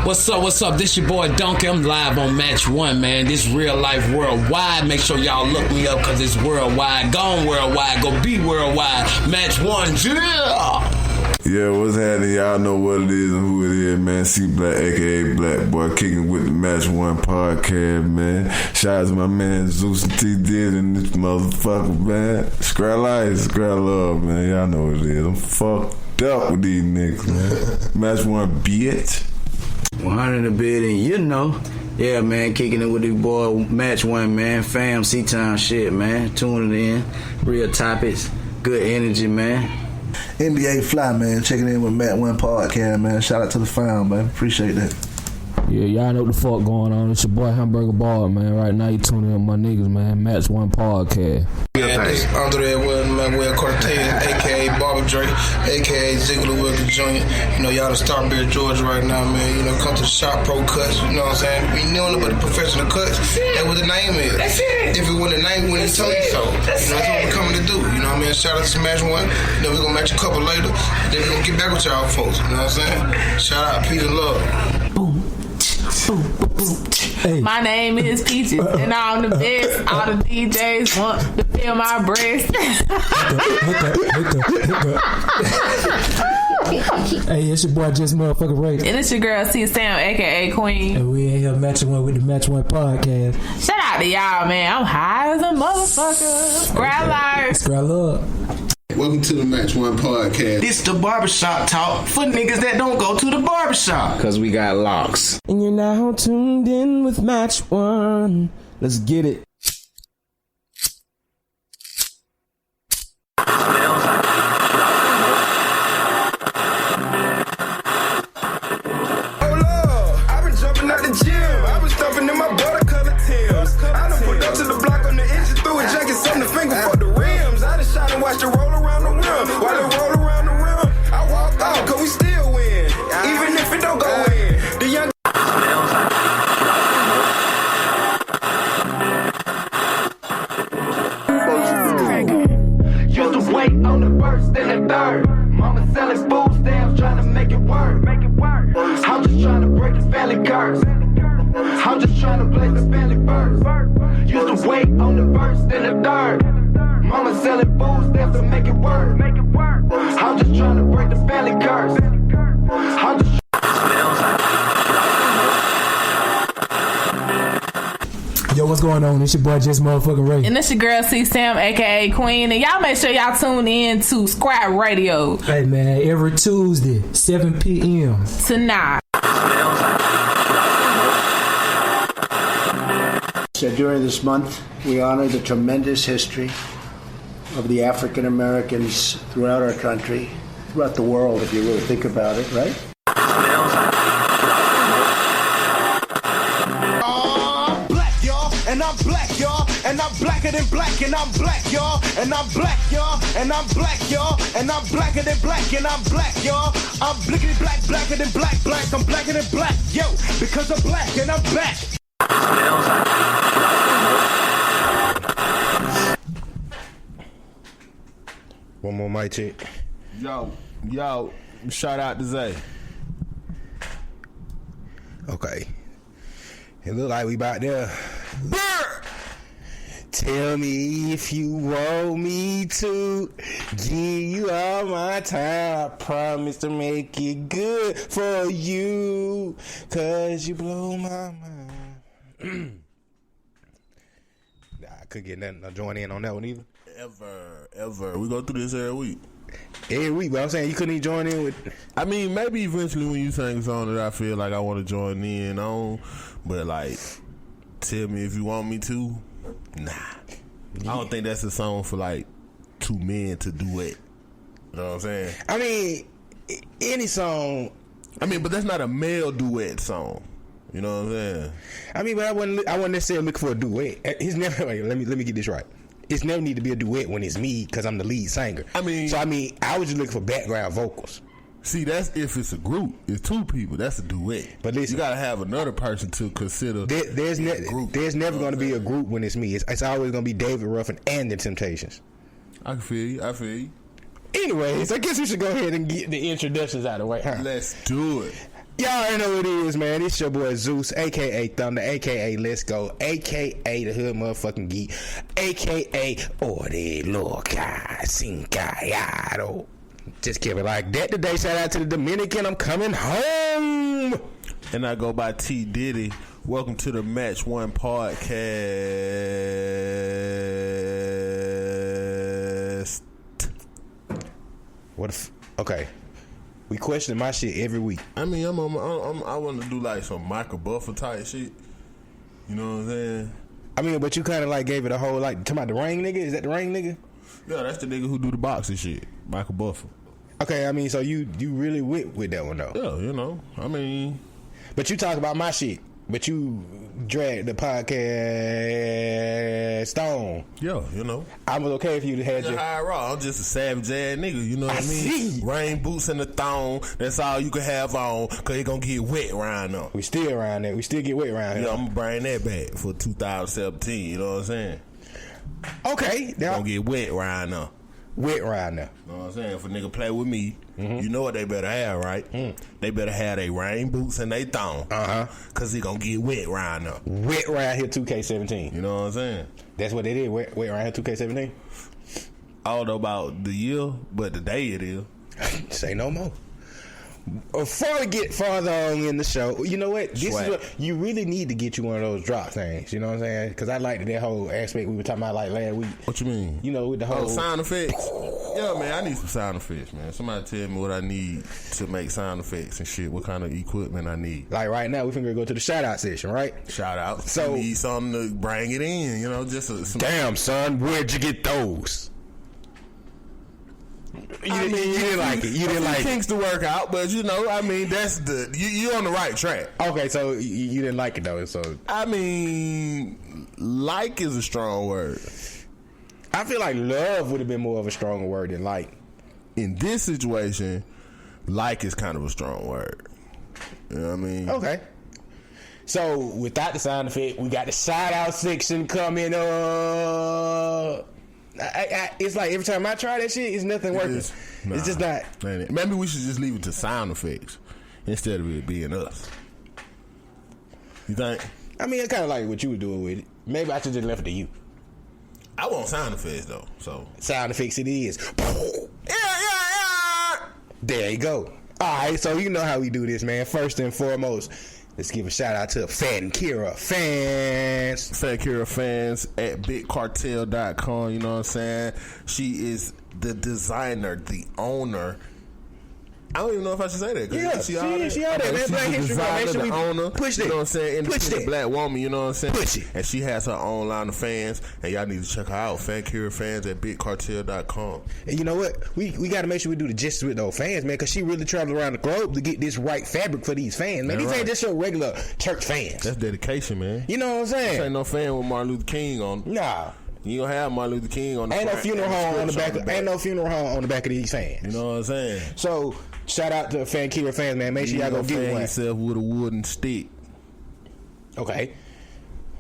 What's up? This your boy Donkey. I'm live on Match 1, man. This real life worldwide. Make sure y'all look me up because it's worldwide. Gone worldwide. Go be worldwide. Match 1, yeah! Yeah, what's happening? Y'all know what it is and who it is, man. C Black, aka Black Boy, kicking with the Match 1 podcast, man. Shout out to my man Zeus and T.Diddy and this motherfucker, man. Scrap life, scrap love, man. Y'all know what it is. I'm fucked up with these niggas, man. Match 1, bitch. 100 a bit, and you know. Yeah, man, kicking it with the boy Match 1, man. Fam, C-Town shit, man. Tuning in. Real topics. Good energy, man. NBA Fly, man, checking in with Matt 1 podcast, man. Shout out to the fam, man. Appreciate that. Yeah, y'all know what the fuck going on. It's your boy Hamburger Ball, man. Right now you tuning in with my niggas, man. Match 1 podcast. Yeah, this Andre Manuel Cortez, a.k.a. Bobby Drake, a.k.a. Ziggler Wilkins Jr. You know, y'all in Starkville, Georgia right now, man. You know, come to the shop, Pro Cuts, you know what I'm saying? We know about the professional cuts. That's what the name is. That's it. If it wasn't the name, we wouldn't tell you so. That's what we're coming to do. You know what I mean? Shout out to Smash 1. You know, we're going to match a couple later. Then we're going to get back with y'all folks. You know what I'm saying? Shout out, peace and love. Boom. Hey. My name is Peaches, and I'm the best. All the DJs want to feel my breast. Hey, it's your boy Just Motherfucking Ray. And it's your girl C Sam, aka Queen. And we in here matching one with the Match 1 podcast. Shout out to y'all, man. I'm high as a motherfucker. Scrap life. Scrap up. Welcome to the Match 1 podcast. This the barbershop talk for niggas that don't go to the barbershop. Cause we got locks. And you're now tuned in with Match 1. Let's get it. Yo, what's going on? It's your boy Just Motherfucking Ray. And it's your girl C Sam, aka Queen. And y'all make sure y'all tune in to Scrap Radio. Hey man, every Tuesday, 7 p.m. tonight. So during this month, we honor the tremendous history of the African Americans throughout our country, throughout the world, if you really think about it, right? And I'm black, y'all, and I'm blacker than black, and I'm black, y'all, and I'm black, y'all, and I'm black, y'all, and I'm blacker than black, and I'm black, y'all. I'm blickety black, blacker than black, black, I'm blacker than black, yo, because I'm black and I'm back. One more mic check. Yo, shout out to Zay. Okay. It look like we about there. Tell me if you want me to give you all my time. I promise to make it good for you, 'cause you blow my mind. I couldn't get nothing to join in on that one either. Ever. We go through this every week. Every week, but I'm saying you couldn't even join in with. I mean, maybe eventually when you sing a song that I feel like I want to join in on, but like, tell me if you want me to. Nah, I don't think that's a song for like two men to duet. You know what I'm saying? I mean, any song. I mean, but that's not a male duet song. You know what I'm saying? I mean, but I wasn't necessarily looking for a duet. It's never. Wait, let me get this right. It's never need to be a duet when it's me because I'm the lead singer. I was just looking for background vocals. See, that's if it's a group. It's two people. That's a duet. But listen, you gotta have another person to consider. There's never going to be a group when it's me. It's always going to be David Ruffin and the Temptations. I feel you. Anyways, I guess we should go ahead and get the introductions out of the way. Huh? Let's do it. Y'all already know what it is, man. It's your boy Zeus, a.k.a. Thunder, a.k.a. Let's Go, a.k.a. The Hood Motherfucking Geek, a.k.a. Ore Loca Cincallado. Just keep it like that today. Shout out to the Dominican. I'm coming home. And I go by T.Diddy. Welcome to the Match One podcast. Okay. We question my shit every week. I mean, I want to do like some Michael Buffer type shit. You know what I'm saying? I mean, but you kind of like gave it a whole like. Talking about the ring nigga? Is that the ring nigga? Yeah, that's the nigga who do the boxing shit. Michael Buffer. Okay, I mean, so you really with that one though? Yeah, you know. I mean, but you talk about my shit. But you dragged the podcast on. Yeah, you know. I was okay if you had your high raw. I'm just a savage ass nigga, you know what I mean? See. Rain boots and the thong. That's all you can have on, cause it gonna get wet around now. We still around there. We still get wet around here. Yeah, I'm gonna bring that back for 2017. You know what I'm saying? Okay, gonna get wet around now. Wet around there. You know what I'm saying? If a nigga play with me, you know what they better have, right? They better have their rain boots and they thong. Cause it gonna get wet around there. Wet around here 2K17. You know what I'm saying? That's what they did. Wet around here 2K17. I don't know about the year, but the day it is. Say no more. Before we get farther on in the show, you know what? This is what you really need to get you one of those drop things. You know what I'm saying? Because I liked that whole aspect we were talking about like last week. What you mean? You know, with the whole sound effects. Yeah, man, I need some sound effects, man. Somebody tell me what I need to make sound effects and shit. What kind of equipment I need. Like right now, we finna go to the shout out session, right? Shout out. So we need something to bring it in. You know, just damn son, where'd you get those? You didn't like it. You didn't like kinks to work out, but you know, I mean, that's you're on the right track. Okay, so you didn't like it though. So I mean, like is a strong word. I feel like love would have been more of a stronger word than like. In this situation, like is kind of a strong word. You know what I mean? Okay. So without the sound effect, we got the shout out section coming up. It's like every time I try that shit, it's nothing working. It's just not. Maybe we should just leave it to sound effects instead of it being us. You think? I mean, it's kind of like what you were doing with it. Maybe I should just left it to you. I want sound effects though. So sound effects it is. Yeah. There you go. All right, so you know how we do this, man. First and foremost, let's give a shout out to Fat Kira fans. Fat Kira fans at BigCartel.com. You know what I'm saying? She is the designer, the owner. I don't even know if I should say that. Yeah, she all that. Man, Black History Month. The owner. Push that. You know what I'm saying? Independent black woman. You know what I'm saying? Push it. And she has her own line of fans, and y'all need to check her out. Fat Kira fans at BigCartel.com. And you know what? We got to make sure we do the justice with those fans, man, because she really traveled around the globe to get this right fabric for these fans, man. These ain't just your regular church fans. That's dedication, man. You know what I'm saying? This ain't no fan with Martin Luther King on. Nah. You don't have Martin Luther King on the ain't front. No funeral home on the back. Ain't no funeral home on the back of these fans. You know what I'm saying? So shout out to Fan Kira fans, man. Make sure y'all go get one. Yourself with a wooden stick. Okay.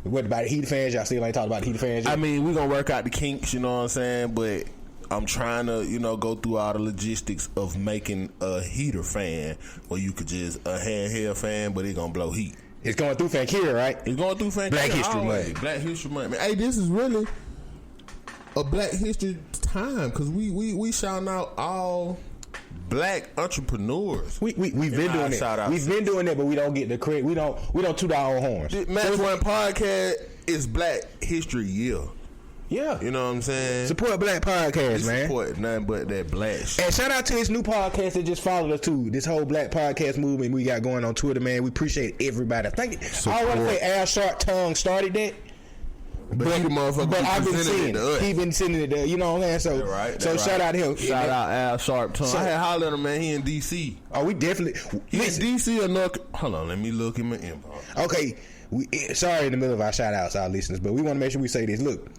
What about the heater fans? Y'all still ain't talking about the heater fans yet? I mean, we gonna work out the kinks. You know what I'm saying? But I'm trying to, go through all the logistics of making a heater fan, where you could just a handheld fan, but it gonna blow heat. It's going through Fan Kira, right? It's going through Fan Kira. Black History Month. Black History Month. Man, hey, this is really a Black History time because we shouting out all black entrepreneurs. We've been doing it. We've been doing it, but we don't get the credit. We don't toot our own horns. Match One podcast is Black History Year. Yeah. You know what I'm saying? Support black podcasts, man. Support nothing but that black shit. And shout out to this new podcast that just followed us too. This whole black podcast movement we got going on Twitter, man. We appreciate everybody. I think I want to say Al Sharp Tongue started that. But I've been seeing it. He been sending it there. You know what I'm saying? So shout out to him. Shout out Al Sharp Tongue. I had hollered at him, man. He in DC. Oh, we definitely. He's DC or North. Hold on, let me look in my inbox. Okay, sorry in the middle of our shout outs, our listeners, but we want to make sure we say this. Look,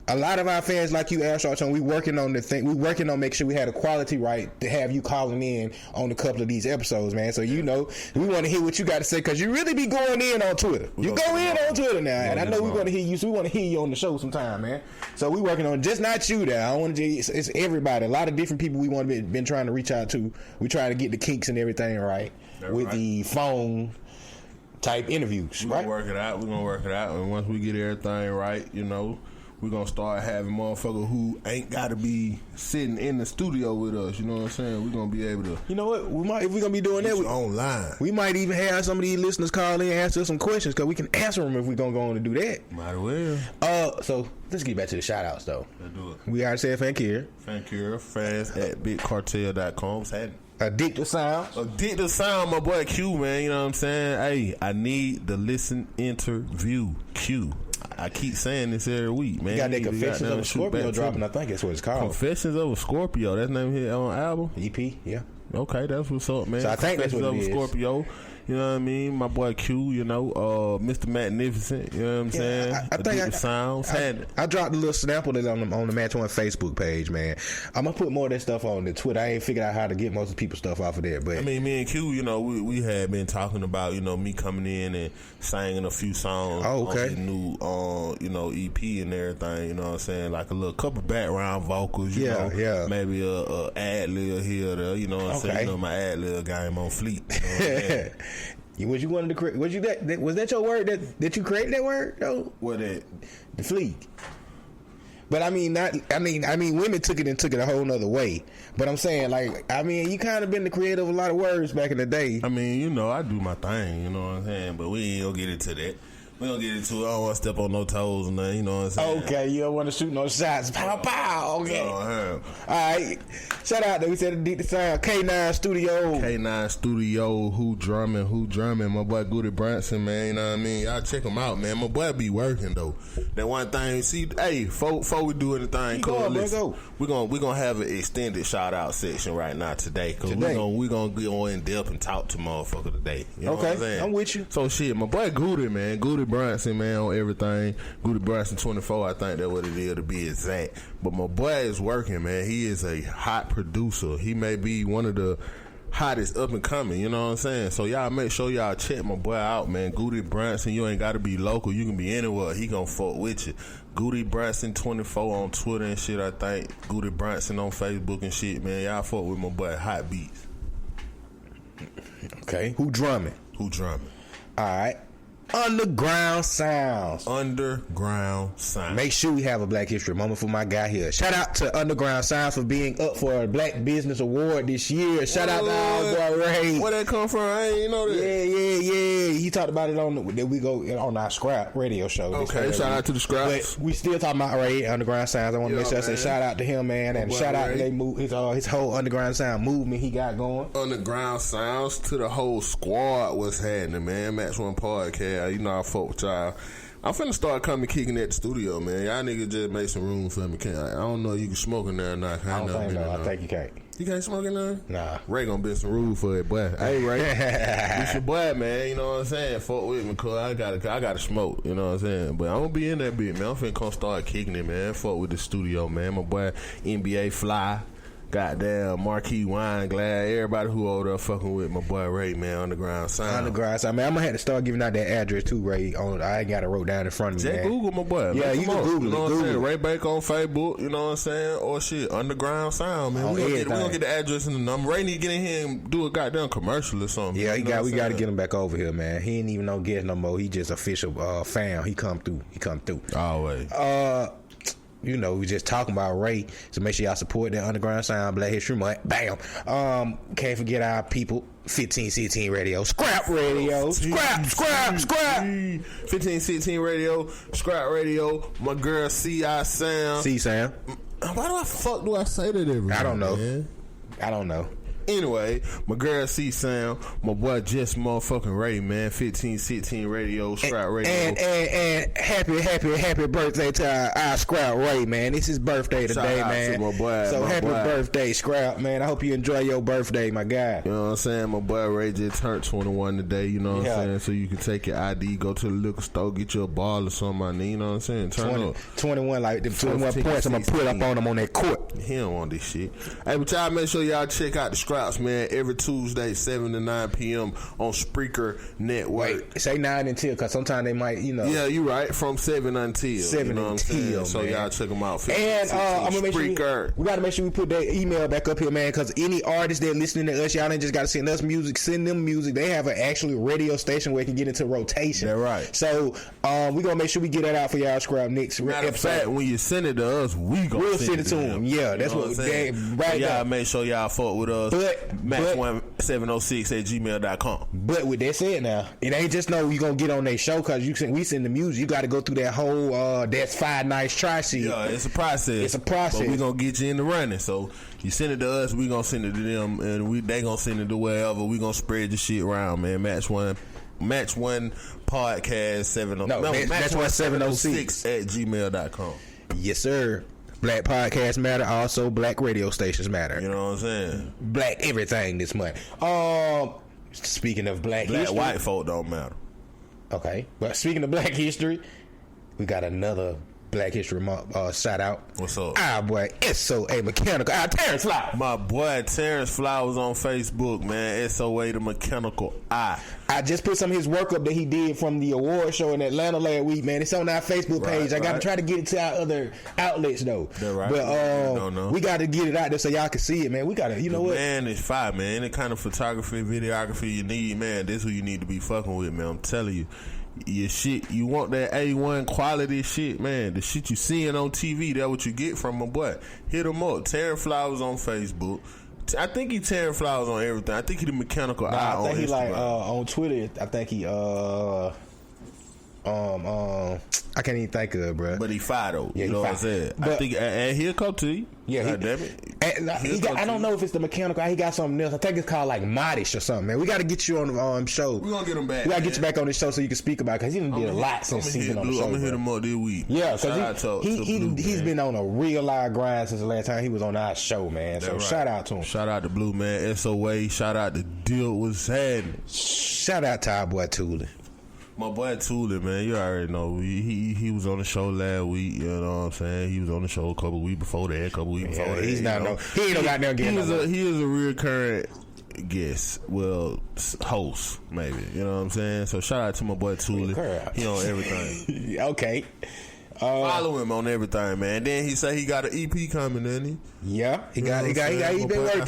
a lot of our fans like you, Al Sharpton, we working on the thing. We working on making sure we had a quality right to have you calling in on a couple of these episodes, man. So we want to hear what you got to say because you really be going in on Twitter. You go in on Twitter now, and I know we want to hear you. So we want to hear you on the show sometime, man. So we working on just not you there. I want to. It's everybody. A lot of different people we want to been trying to reach out to. We trying to get the kinks and everything right with the phone type interviews. We're gonna work it out. And once we get everything right, we're gonna start having motherfuckers who ain't gotta be sitting in the studio with us. You know what I'm saying? We're gonna be able to. You know what? If we're gonna be doing that, online. We might even have some of these listeners call in and answer some questions because we can answer them if we're gonna go on and do that. Might as well. So let's get back to the shout outs though. Let's do it. We already said Fankira, fans at bigcartel.com. Addicted Sounds, my boy Q, man. You know what I'm saying? Hey, I need the listen interview Q. I keep saying this every week, man. You got that Confessions of a Scorpio dropping, I think that's what it's called. Confessions of a Scorpio. That's the name of his own album? EP, yeah. Okay, that's what's up, man. So I think that's what it is. Scorpio. You know what I mean? My boy Q, Mr. Magnificent, you know what I'm saying? I think I dropped a little sample of it on the Match One Facebook page, man. I'm going to put more of that stuff on the Twitter. I ain't figured out how to get most of the people's stuff off of there. But I mean, me and Q, we had been talking about, me coming in and singing a few songs on the new, EP and everything, you know what I'm saying? Like a little couple background vocals, you know? Maybe a ad-lib here or there, you know what I'm saying? My ad-lib game on fleet. You know what I'm saying? Was you one of the? Was you that? Was that your word? That you created that word? though? What that? The fleek. But I mean, women took it a whole nother way. But I'm saying, you kind of been the creator of a lot of words back in the day. I mean, I do my thing. You know what I'm saying? But we ain't gonna get into that. We don't get into it. I don't want to step on no toes and nothing. You know what I'm saying? Okay, you don't want to shoot no shots. Pow, pow. Okay. All right. Shout out that we said the sound. K9 Studio. Who drumming? My boy Goody Branson, man. You know what I mean? Y'all check him out, man. My boy be working, though. That one thing, see, hey, before we do anything, we're gonna have an extended shout out section right now today. Because we're gonna go in depth and talk to motherfucker today. You know what I'm saying? I'm with you. So, shit, my boy Goody, man. Goody Branson, man, on everything. Goody Branson 24, I think that's what it is to be exact. But my boy is working, man. He is a hot producer. He may be one of the hottest up and coming, you know what I'm saying? So y'all make sure y'all check my boy out, man. Goody Branson, you ain't gotta be local. You can be anywhere. He gonna fuck with you. Goody Branson 24 on Twitter and shit, I think. Goody Branson on Facebook and shit, man. Y'all fuck with my boy Hot Beats. Okay. Who drumming? Alright. Underground Sounds. Make sure we have a Black History moment for my guy here. Shout out to Underground Sounds for being up for a Black Business Award this year. Shout out to our boy Ray. Where that come from? I ain't know that. Yeah. He talked about it on our Scrap radio show. Okay, shout out to the Scraps. But we still talking about Ray, Underground Sounds. I want to make sure I say shout out to him, man, and shout out to his whole Underground Sound movement he got going. Underground Sounds to the whole squad. What's happening, man? Match One Podcast. I fuck with y'all. I'm finna start coming kicking at the studio, man. Y'all niggas just make some room for me. I don't know if you can smoke in there or not. I think you can't. You can't smoke in there? Nah. Ray gonna be some room for it, boy. Hey, Ray. It's your boy, man. You know what I'm saying? Fuck with me, cause I gotta smoke. You know what I'm saying? But I'm gonna be in that bit, man. I'm finna come start kicking it, man. Fuck with the studio, man. My boy NBA Fly. Goddamn Marquis Wine Glad, everybody who over there fucking with my boy Ray, man. Underground Sound. Man, I'm gonna have to start giving out that address too, Ray. I ain't got it wrote down in front of me. Just Google my boy. Yeah, you can Google it. You know what I'm saying? Ray Baker on Facebook. You know what I'm saying? Or shit, Underground Sound, man. We gonna get the address and the number. Ray need to get in here and do a goddamn commercial or something. Yeah, we gotta get him back over here, man. He ain't even no guest no more. He just official fan. He come through. Always. We just talking about Ray, so make sure y'all support that Underground Sound, Black History Month. Bam. Can't forget our people, 1516 Radio, Scrap Radio, Scrap. 1516 Radio, Scrap Radio. My girl C.I. Sam. C. Sam. Why do I say that every I don't know. Man? I don't know. Anyway, my girl C Sound, my boy Just motherfucking Ray, man. 1516 Radio, Scrap Radio. And happy birthday to our Scrap Ray, man. It's his birthday today, Shout out man. to my boy, so my happy boy. birthday, Scrap, man. I hope you enjoy your birthday, my guy. You know what I'm saying? My boy Ray just turned 21 today, you know what I'm saying? So you can take your ID, go to the liquor store, get you a ball or something, you know what I'm saying? Turn up. 21, like them 21 15, points I'm going to put up on him on that court. He don't want this shit. Hey, but y'all make sure y'all check out the Scraps, man, every Tuesday, 7 to 9 p.m. on Spreaker Network. Wait, say 9 until, because sometimes they might, you know. Yeah, you right. From 7 until. 7 you know what I'm until, saying? man. So y'all check them out. And I'm gonna make sure Spreaker. we gotta make sure we put that email back up here, man, because any artists that listening to us, y'all ain't just gotta send us music, send them music. They have an actual radio station where it can get into rotation. That's right. So we gonna make sure we get that out for y'all, Scrap, next Matter of episode. fact, when you send it to us, we'll send it to them. Yeah, that's what they right. So y'all now. make sure y'all fuck with us. Match1706@gmail.com. But with that said, now it ain't just no you gonna get on their show because we send the music. You got to go through that whole that's 5 nights try shit. Yeah, it's a process. It's a process. But we gonna get you in the running. So you send it to us, we gonna send it to them, and they gonna send it to wherever. We gonna spread the shit around, man. Match one podcast 706 at gmail.com. Yes, sir. Black podcasts matter. Also, black radio stations matter. You know what I'm saying? Black everything this month. Speaking of black history, white folk don't matter. Okay, but speaking of black history, we got another Black History Month shout out. What's up? Our boy SOA Mechanical. Terrence Fly. My boy Terrence Fly was on Facebook, man. SOA the Mechanical Eye. I just put some of his work up that he did from the award show in Atlanta last week, man. It's on our Facebook page. I got to try to get it to our other outlets though. Right. But we got to get it out there so y'all can see it, man. We got to, you know what? Man, it's fire, man. Any kind of photography, videography you need, man. This who you need to be fucking with, man. I'm telling you. Your shit, you want that A1 quality shit, man. The shit you seeing on TV, that's what you get from my boy. Hit him up. Terrence Flowers on Facebook. I think he Terrence Flowers on everything. I think he the Mechanical Eye on Instagram. I think he like on Twitter. I think he I can't even think of it, bro. But he fire though. Yeah, you know what I'm saying? I think and he'll come to you. Yeah, damn it. I don't know if it's the Mechanical. He got something else. I think it's called like Modish or something, man. We got to get you on the show. We're gonna get him back. We got to get you back on the show so you can speak about it because he done did a lot since he's been on the show. I'm gonna hit him up this week. Yeah, because he's been on a real live grind since the last time he was on our show, man. So shout out to him. Shout out to Blue Man SOA. Shout out to Deal Was Happening. Shout out to our boy Thule. My boy Thule, man, you already know. He was on the show last week, you know what I'm saying? He was on the show a couple weeks before that, he ain't no goddamn guest. He is a recurrent guest, well, host, maybe, you know what I'm saying? So shout out to my boy Thule. He on everything. Okay. Follow him on everything, man. Then he say he got an EP coming, didn't he? Yeah, he been working.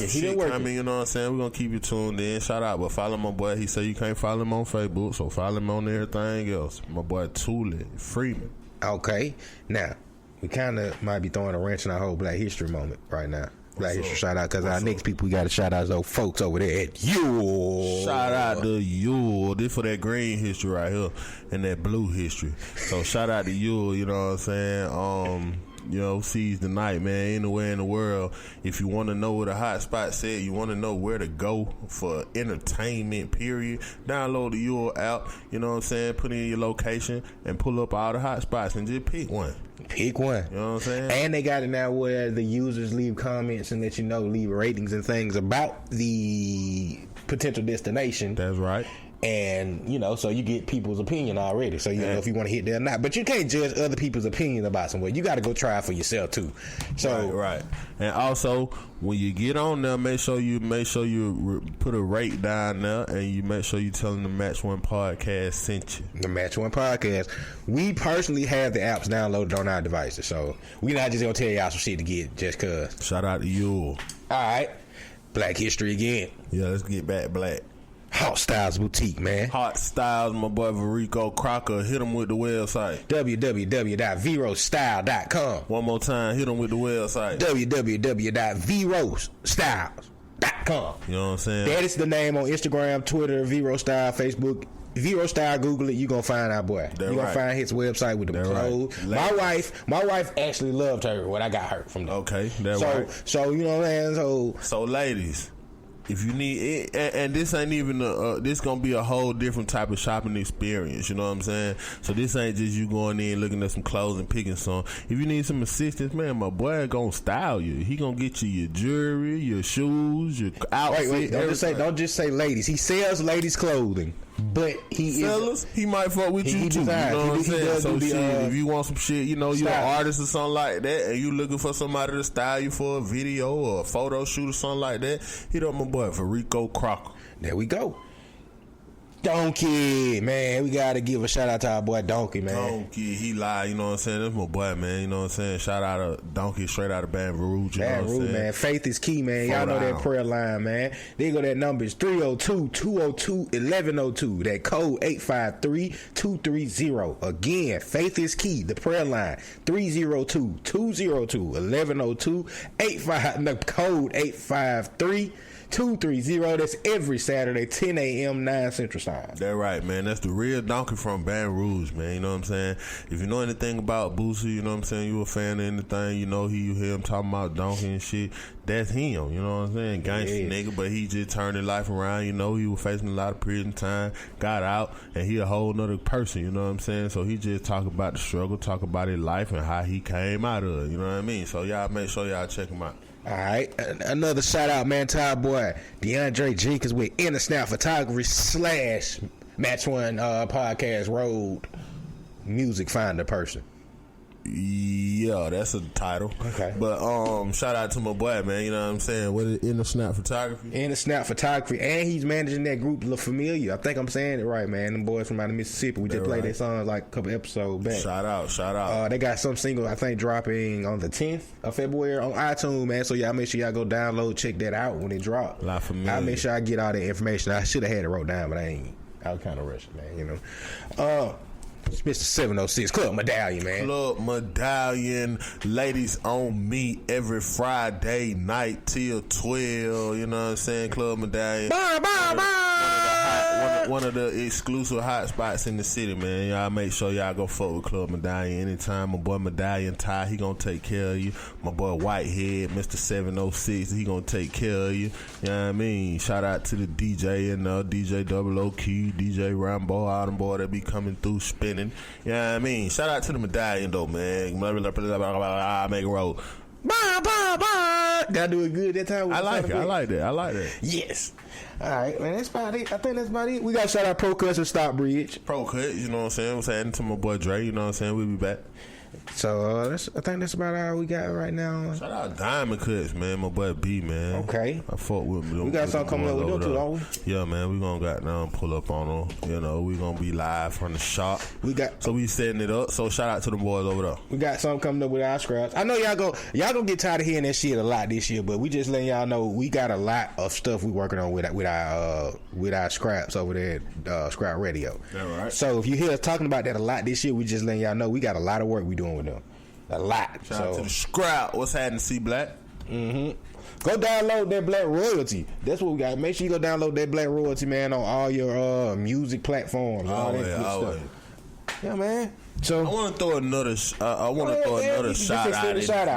He been working. You know what I'm saying? We're gonna keep you tuned in. Shout out, but follow my boy. He said you can't follow him on Facebook, so follow him on everything else. My boy Thule Freeman. Okay, now we kind of might be throwing a wrench in our whole Black History moment right now. Black History shout out because our next people we got to shout out those folks over there at you. Shout out to you. This for that green history right here and that blue history. So shout out to you. You know what I'm saying? You know, seize the night, man. Anywhere in the world, if you want to know where the hot spot said, you want to know where to go for entertainment, period, download the URL app, you know what I'm saying, put in your location and pull up all the hot spots and just pick one. Pick one. You know what I'm saying? And they got it now where the users leave comments and let you know, leave ratings and things about the potential destination. That's right. And, you know, so you get people's opinion already. So, you know, if you want to hit there or not. But you can't judge other people's opinion about somewhere. You got to go try it for yourself, too. So Right. And also, when you get on there, make sure you put a rate down there and you make sure you tell them the Match One Podcast sent you. The Match One Podcast. We personally have the apps downloaded on our devices. So, we not just going to tell y'all some shit to get just because. Shout out to you. All right. Black History again. Yeah, let's get back black. Hot Styles Boutique, man. Hot Styles, my boy Varico Crocker. Hit him with the website. www.verostyle.com. One more time, hit him with the website. www.verostyle.com. You know what I'm saying? That is the name on Instagram, Twitter, Verostyle, Facebook. Verostyle, Google it, you gonna find our boy. You gonna find his website with the clothes. Right. My wife actually loved her when I got her from there. Okay, that's right. So you know what I'm saying? So ladies, If you need it, and this ain't even this gonna be a whole different type of shopping experience. You know what I'm saying? So this ain't just you going in looking at some clothes and picking some. If you need some assistance, man, my boy gonna style you. He gonna get you your jewelry, your shoes, your outfit. Wait, don't just say ladies. He sells ladies clothing, but he might fuck with you too. You know what I'm saying? So shit, if you want some shit, you know, you're an artist or something like that, and you looking for somebody to style you for a video or a photo shoot or something like that, hit up my boy Farico Crocker. There we go. Donkey, man, we gotta give a shout out to our boy Donkey, man. Donkey, he lied, you know what I'm saying? That's my boy, man, you know what I'm saying? Shout out to Donkey straight out of Baton Rouge, you know what I'm saying? Man, faith is key, man. Y'all know that prayer line, man. There you go, that number is 302-202-1102. That code 853-230. Again, faith is key, the prayer line, 302-202-1102. The code 853-230. That's every Saturday, 10 a.m., 9 Central Time. That's right, man. That's the real Donkey from Baton Rouge, man. You know what I'm saying? If you know anything about Boosie, you know what I'm saying? You a fan of anything, you know you hear him talking about Donkey and shit. That's him, you know what I'm saying? Gangsta nigga, but he just turned his life around. You know, he was facing a lot of prison time, got out, and he a whole nother person, you know what I'm saying? So he just talk about the struggle, talk about his life and how he came out of it, you know what I mean? So y'all make sure y'all check him out. All right, another shout out, man, to our boy DeAndre Jenkins with Inner Snap Photography / Match One Podcast Road Music Finder person. Yeah, that's a title. Okay. But shout out to my boy, man. You know what I'm saying? What is Inner Snap Photography? Inner Snap Photography, and he's managing that group La Familia. I think I'm saying it right, man. Them boys from out of Mississippi. We just played their songs like a couple episodes back. Shout out. They got some single, I think, dropping on the 10th of February on iTunes, man. So y'all make sure y'all go download, check that out when it drop. La Familia. I'll make sure I get all the information. I should have had it wrote down, but I was kind of rushing, man. You know. It's Mr. 706 Club Medallion, man. Club Medallion, ladies on me every Friday night till 12. You know what I'm saying? Club Medallion. One of the exclusive hot spots in the city, man. Y'all make sure y'all go fuck with Club Medallion anytime. My boy Medallion Ty, he gonna take care of you. My boy Whitehead, Mr. 706, he gonna take care of you. You know what I mean? Shout out to the DJ and DJ Double O Key, DJ Rambo, all them boy that be coming through spinning. You know what I mean? Shout out to the Medallion though, man. Make it roll. Did I do it good that time? I like that. Yes. All right, man. That's about it. I think that's about it. We got to shout out Pro Cuts and Stockbridge. Pro Cut, you know what I'm saying? What's happening to my boy Dre? You know what I'm saying? We'll be back. So I think that's about all we got right now. Shout out Diamond Cuts, man. My boy B, man. Okay. I fuck with him. We got something coming up with them too, don't we? Yeah, man. We gonna got now pull up on them. You know, we gonna be live from the shop. So we setting it up. So shout out to the boys over there. We got something coming up with our scraps. I know y'all gonna get tired of hearing that shit a lot this year, but we just letting y'all know we got a lot of stuff we working on with our scraps over there at Scrap Radio. All right. So if you hear us talking about that a lot this year, we just letting y'all know we got a lot of work we doing with them. A lot. Shout out to the Scrap. What's happening, C Black? Mm-hmm. Go download that Black Royalty. That's what we got. Make sure you go download that Black Royalty, man, on all your music platforms. All that good stuff. Yeah, man. So I want to throw another. Shout out.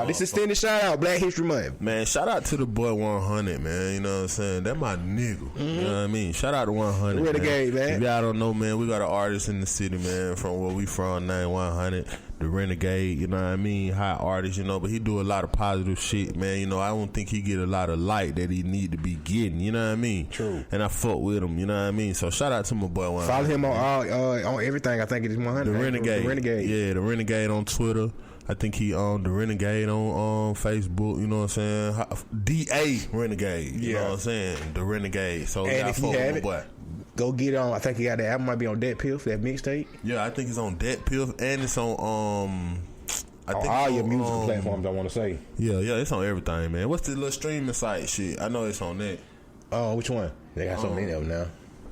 This extended shout out. Black History Month. Man, shout out to the boy 100, man. You know what I'm saying? That my nigga. Mm-hmm. You know what I mean? Shout out to 100. Renegade, man. If y'all don't know, man, we got an artist in the city, man, from where we from, 9100. The Renegade, you know what I mean? High artist, you know, but he do a lot of positive shit, man. You know, I don't think he get a lot of light that he need to be getting, you know what I mean? True. And I fuck with him, you know what I mean? So shout out to my boy 100. Follow him on everything. I think it is 100. The Renegade. Yeah, the Renegade on Twitter. I think he on the Renegade on Facebook, you know what I'm saying? DA Renegade, you know what I'm saying? The Renegade. So and y'all if fuck you have with my boy. Go get on. I think he got the album might be on Dead Piff, that mixtape. Yeah, I think it's on Dead Piff and it's on I think all your music platforms, I want to say. Yeah, it's on everything, man. What's the little streaming site shit? I know it's on that. Oh, which one? They got so many of them now.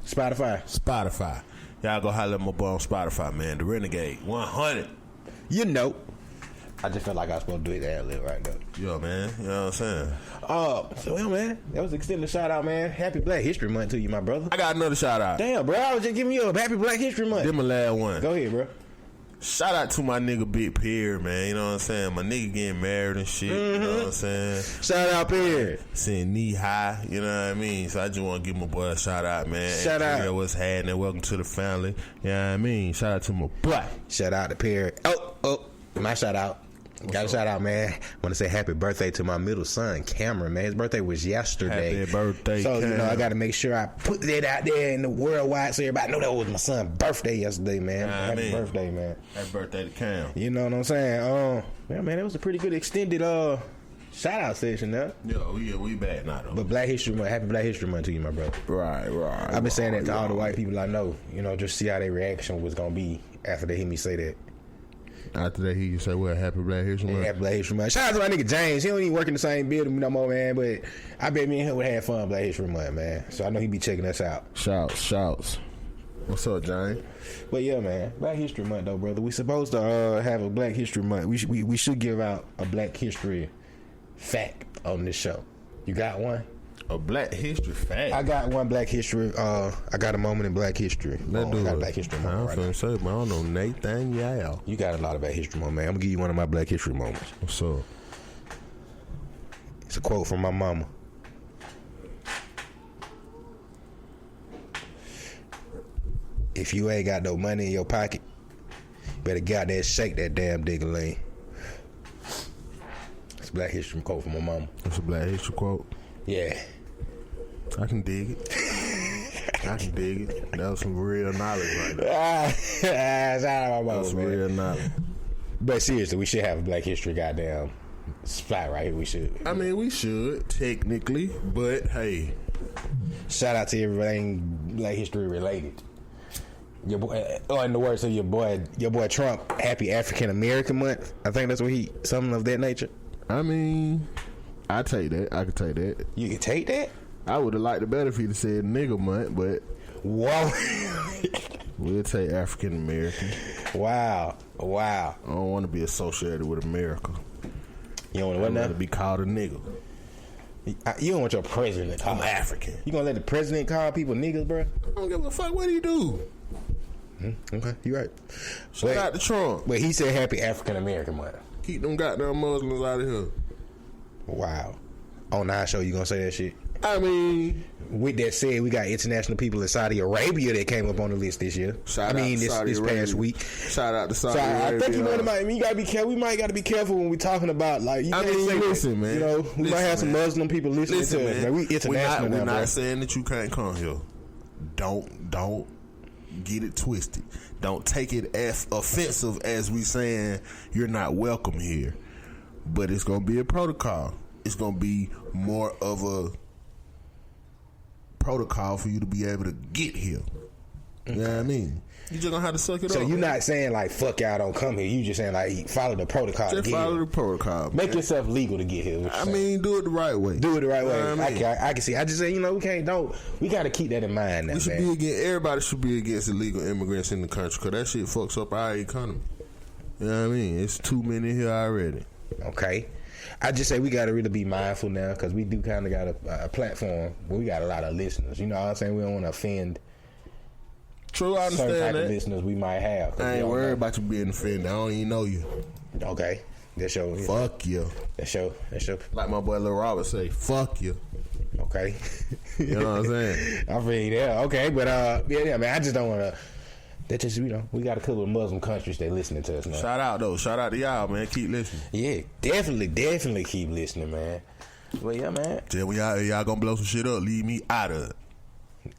Spotify. Y'all go holler at my boy on Spotify, man. The Renegade 100. You know. I just felt like I was supposed to do it ad lib right now. Yeah, man. You know what I'm saying? So, yeah, man. That was extended shout out, man. Happy Black History Month to you, my brother. I got another shout out. Damn, bro. I was just giving you a Happy Black History Month. Give my last one. Go ahead, bro. Shout out to my nigga Big Pierre, man. You know what I'm saying? My nigga getting married and shit. You know what I'm saying? Shout out Pierre. Saying knee high. You know what I mean? So I just want to give my boy a shout out, man. Shout out. Pierre, what's happening? Welcome to the family. You know what I mean? Shout out to my boy. Shout out to Pierre. Oh, my shout out. Got a shout out, man. Want to say happy birthday to my middle son, Cameron, man. His birthday was yesterday. Happy birthday, So, Cam. I got to make sure I put that out there in the worldwide so everybody know that was my son's birthday yesterday, man. Happy birthday, man. Happy birthday to Cam. You know what I'm saying? Yeah, man, it was a pretty good extended shout out session now. Yeah, we back now, though. But Black History Month, happy Black History Month to you, my brother. Right. I've been saying that to all the white people I know, just see how their reaction was going to be after they hear me say that. After that, he say, "Well, happy Black History Month." Happy Black History Month. Shout out to my nigga James. He don't even work in the same building no more, man. But I bet me and him would have fun Black History Month, man. So I know he be checking us out. Shouts. What's up, James? But yeah, man, Black History Month though, brother. We supposed to have a Black History Month. We should give out a Black History fact on this show. You got one? A Black History fact? I got one Black History. I got a moment in Black History. Let's do I got it. Black History I moment was right finna say, man, I don't know Nathan Yao. You got a lot of Black History moment, man. I'm gonna give you one of my Black History moments. What's up? It's a quote from my mama. If you ain't got no money in your pocket, better goddamn shake that damn ding-a-ling. It's a Black History quote from my mama. It's a Black History quote? Yeah. I can dig it. That was some real knowledge right there. Shout out my mama, That's some man. real knowledge. But seriously, we should have a Black History goddamn spot right here. We should. I mean, we should, technically, but hey. Shout out to everything Black History related. Your boy, in the words of your boy Trump, Happy African American Month. I think that's what something of that nature. I mean, I take that. I could take that. You can take that? I would have liked it better if he'd have said nigga month, but whoa. We'll take African American. Wow. I don't want to be associated with America. You don't want to be called a nigga. You don't want your president to call I'm African. You gonna let the president call people niggas, bro? I don't give a fuck. What do you do? Okay, you right. Shout out to Trump. But he said Happy African American Month. Keep them goddamn Muslims out of here. Wow. On our show, you gonna say that shit? I mean, with that said, we got international people in Saudi Arabia that came up on the list this year. This past week. Shout out to Saudi Arabia. I think you gotta be careful. We might gotta be careful when we talking about man. We might have some Muslim people listening to us. Man. We international We're now, not saying that you can't come here. Don't get it twisted. Don't take it as offensive as we saying you're not welcome here. But it's gonna be a protocol. It's gonna be more of a protocol for you to be able to get here. You know what I mean? You just gonna have to suck it up. So you're not saying like fuck y'all don't come here. You just saying like follow the protocol. Just follow the protocol. Make yourself legal to get here. I mean, do it the right way. Do it the right way. I mean? I can see. I just say we got to keep that in mind. Now, everybody should be against illegal immigrants in the country because that shit fucks up our economy. You know what I mean? It's too many here already. Okay. I just say we got to really be mindful now because we do kind of got a platform where we got a lot of listeners. You know what I'm saying? We don't want to offend. True, I understand certain type that. of listeners we might have. I ain't worried about you being offended. I don't even know you. Okay. That's your... Fuck you. That's your... Like my boy Lil Robert say, fuck you. Okay. You know what I'm saying? I feel yeah. Okay, but yeah, man, I just don't want to... That just, we got a couple of Muslim countries that listening to us now. Shout out, though. Shout out to y'all, man. Keep listening. Yeah, definitely keep listening, man. But yeah, man. Yeah, when y'all gonna blow some shit up, leave me out of it.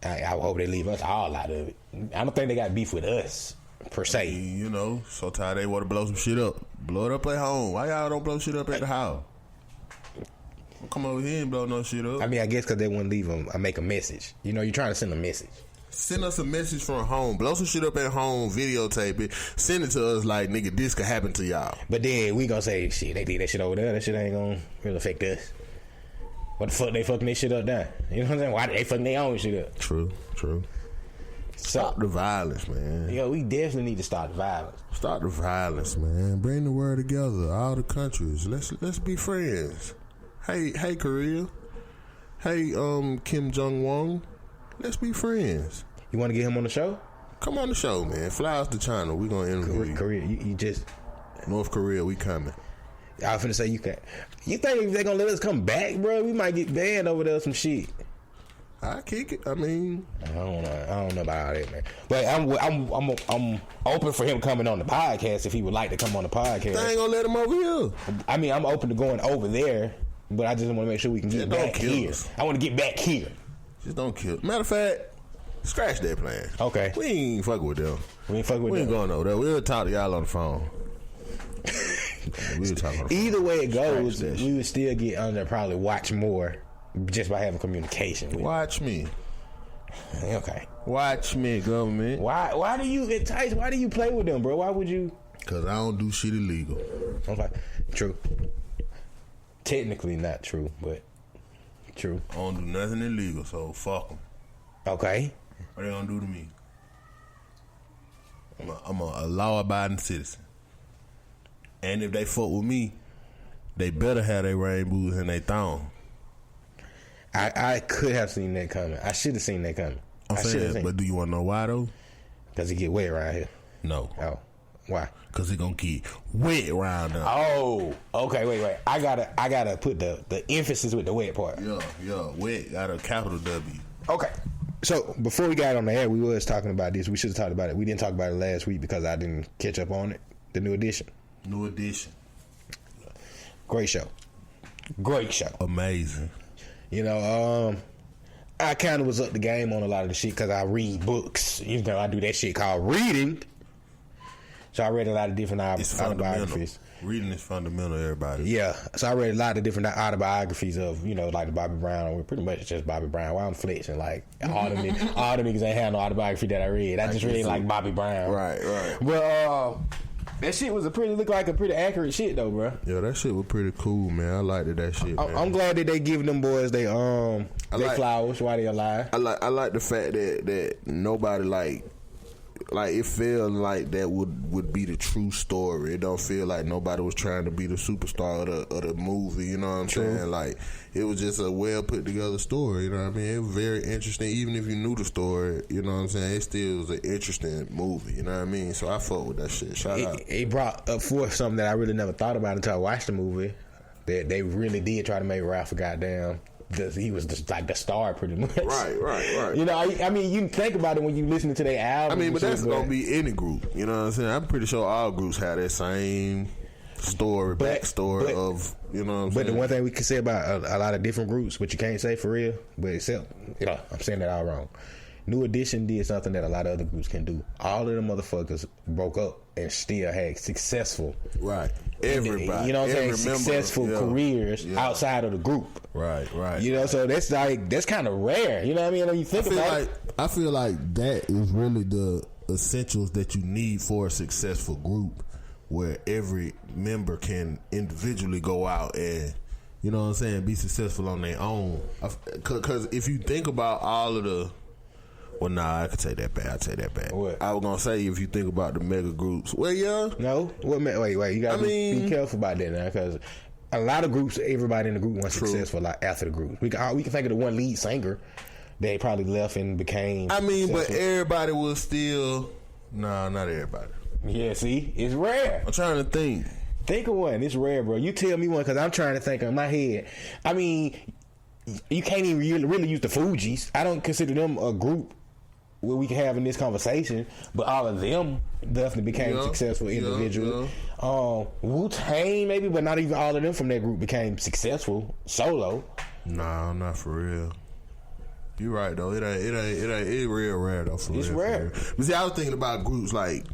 I hope they leave us all out of it. I don't think they got beef with us, per se. I mean, so tired they want to blow some shit up. Blow it up at home. Why y'all don't blow shit up at the house? Don't come over here and blow no shit up. I mean, I guess because they wouldn't leave them, make a message. You're trying to send a message. Send us a message from home. Blow some shit up at home. Videotape it. Send it to us like, nigga, this could happen to y'all. But then we gonna say, shit, they did that shit over there. That shit ain't gonna really affect us. What the fuck they fucking their shit up there? You know what I'm saying? Why they fucking their own shit up? True. Stop the violence, man. Yo, we definitely need to stop the violence. Stop the violence, man. Bring the world together. All the countries. Let's be friends. Hey, Korea. Hey, Kim Jong-un. Let's be friends. You want to get him on the show? Come on the show, man. Fly us to China. We gonna interview you. Korea, you just North Korea. We coming. I was finna say you can't. You think they gonna let us come back, bro? We might get banned over there some shit. I kick it. I mean, I don't know about all that, man. But I'm open for him coming on the podcast if he would like to come on the podcast. I ain't gonna let him over here. I mean, I'm open to going over there, but I just want to make sure we can get back here. I want to get back here. Just don't kill. Matter of fact, scratch that plan. Okay. We ain't fucking with them. We ain't fucking with them. We ain't going over there. We'll talk to y'all on the phone. We'll talk on the phone. Either way it goes, we would still get on there, probably watch more just by having communication with Watch me. Okay. Watch me, government. Why do you entice? Why do you play with them, bro? Why would you? Because I don't do shit illegal. Okay. True. Technically not true, but true. I don't do nothing illegal, so fuck them. Okay. What they gonna do to me? I'm a law-abiding citizen. And if they fuck with me, they better have their rainbows and they thong. I could have seen that coming. I should have seen that coming. I'm saying, but do you want to know why though? Because it get wet around here. No. Oh, why? Because it gonna get wet around there. Oh, okay. Wait. I gotta put the emphasis with the wet part. Yeah. Wet got a capital W. Okay. So before we got on the air, we was talking about this. We should have talked about it. We didn't talk about it last week because I didn't catch up on it. The new edition. Great show. Amazing. You know, I kind of was up the game on a lot of the shit because I read books. You know, I do that shit called reading. So I read a lot of different autobiographies. Reading is fundamental, everybody. Yeah. So I read a lot of different autobiographies of, you know, like the Bobby Brown, or pretty much just Bobby Brown. Well, I'm flexing. Like, all the niggas ain't had no autobiography that I read. I just read like Bobby Brown. Right. But that shit looked like a pretty accurate shit though, bro. Yeah, that shit was pretty cool, man. I liked that shit, man. I'm glad that they giving them boys they flowers while they alive. I like the fact that nobody like it felt like that would be the true story. It don't feel like nobody was trying to be the superstar of the movie. You know what I'm saying? Like, it was just a well put together story. You know what I mean? It was very interesting. Even if you knew the story, you know what I'm saying, it still was an interesting movie. You know what I mean? So I fuck with that shit. Shout out. It brought up forth something that I really never thought about until I watched the movie. That they really did try to make Ralph a goddamn. He was just like the star, pretty much. Right. You know, I mean, you think about it when you listen to their album. I mean, but that's gonna be any group. You know what I'm saying? I'm pretty sure all groups have that same backstory of, you know what I'm saying? But the one thing we can say about a lot of different groups, but you can't say for real, but except, you know, I'm saying that all wrong. New Edition did something that a lot of other groups can do. All of the motherfuckers broke up and still had successful, everybody, you know what I'm saying, successful careers outside of the group. Right. You know, so that's kind of rare. You know what I mean? When you think about it, I feel like that is really the essentials that you need for a successful group, where every member can individually go out and, you know what I'm saying, be successful on their own. Because if you think about all of the, well, nah, I could take that back. What? I was gonna say, if you think about the mega groups, well, yeah. No, wait, you gotta be careful about that now, because a lot of groups, everybody in the group was successful like after the group. We can think of the one lead singer that probably left and became. I mean, successful. But everybody was still. Nah, not everybody. Yeah, see, it's rare. I'm trying to think. Think of one. It's rare, bro. You tell me one, because I'm trying to think in my head. I mean, you can't even really use the Fugees. I don't consider them a group where we can have in this conversation, but all of them definitely became successful individually. Wu-Tang maybe, but not even all of them from that group became successful solo. Nah, not for real. You right though. It ain't real rare though. It's rare. But see, I was thinking about groups like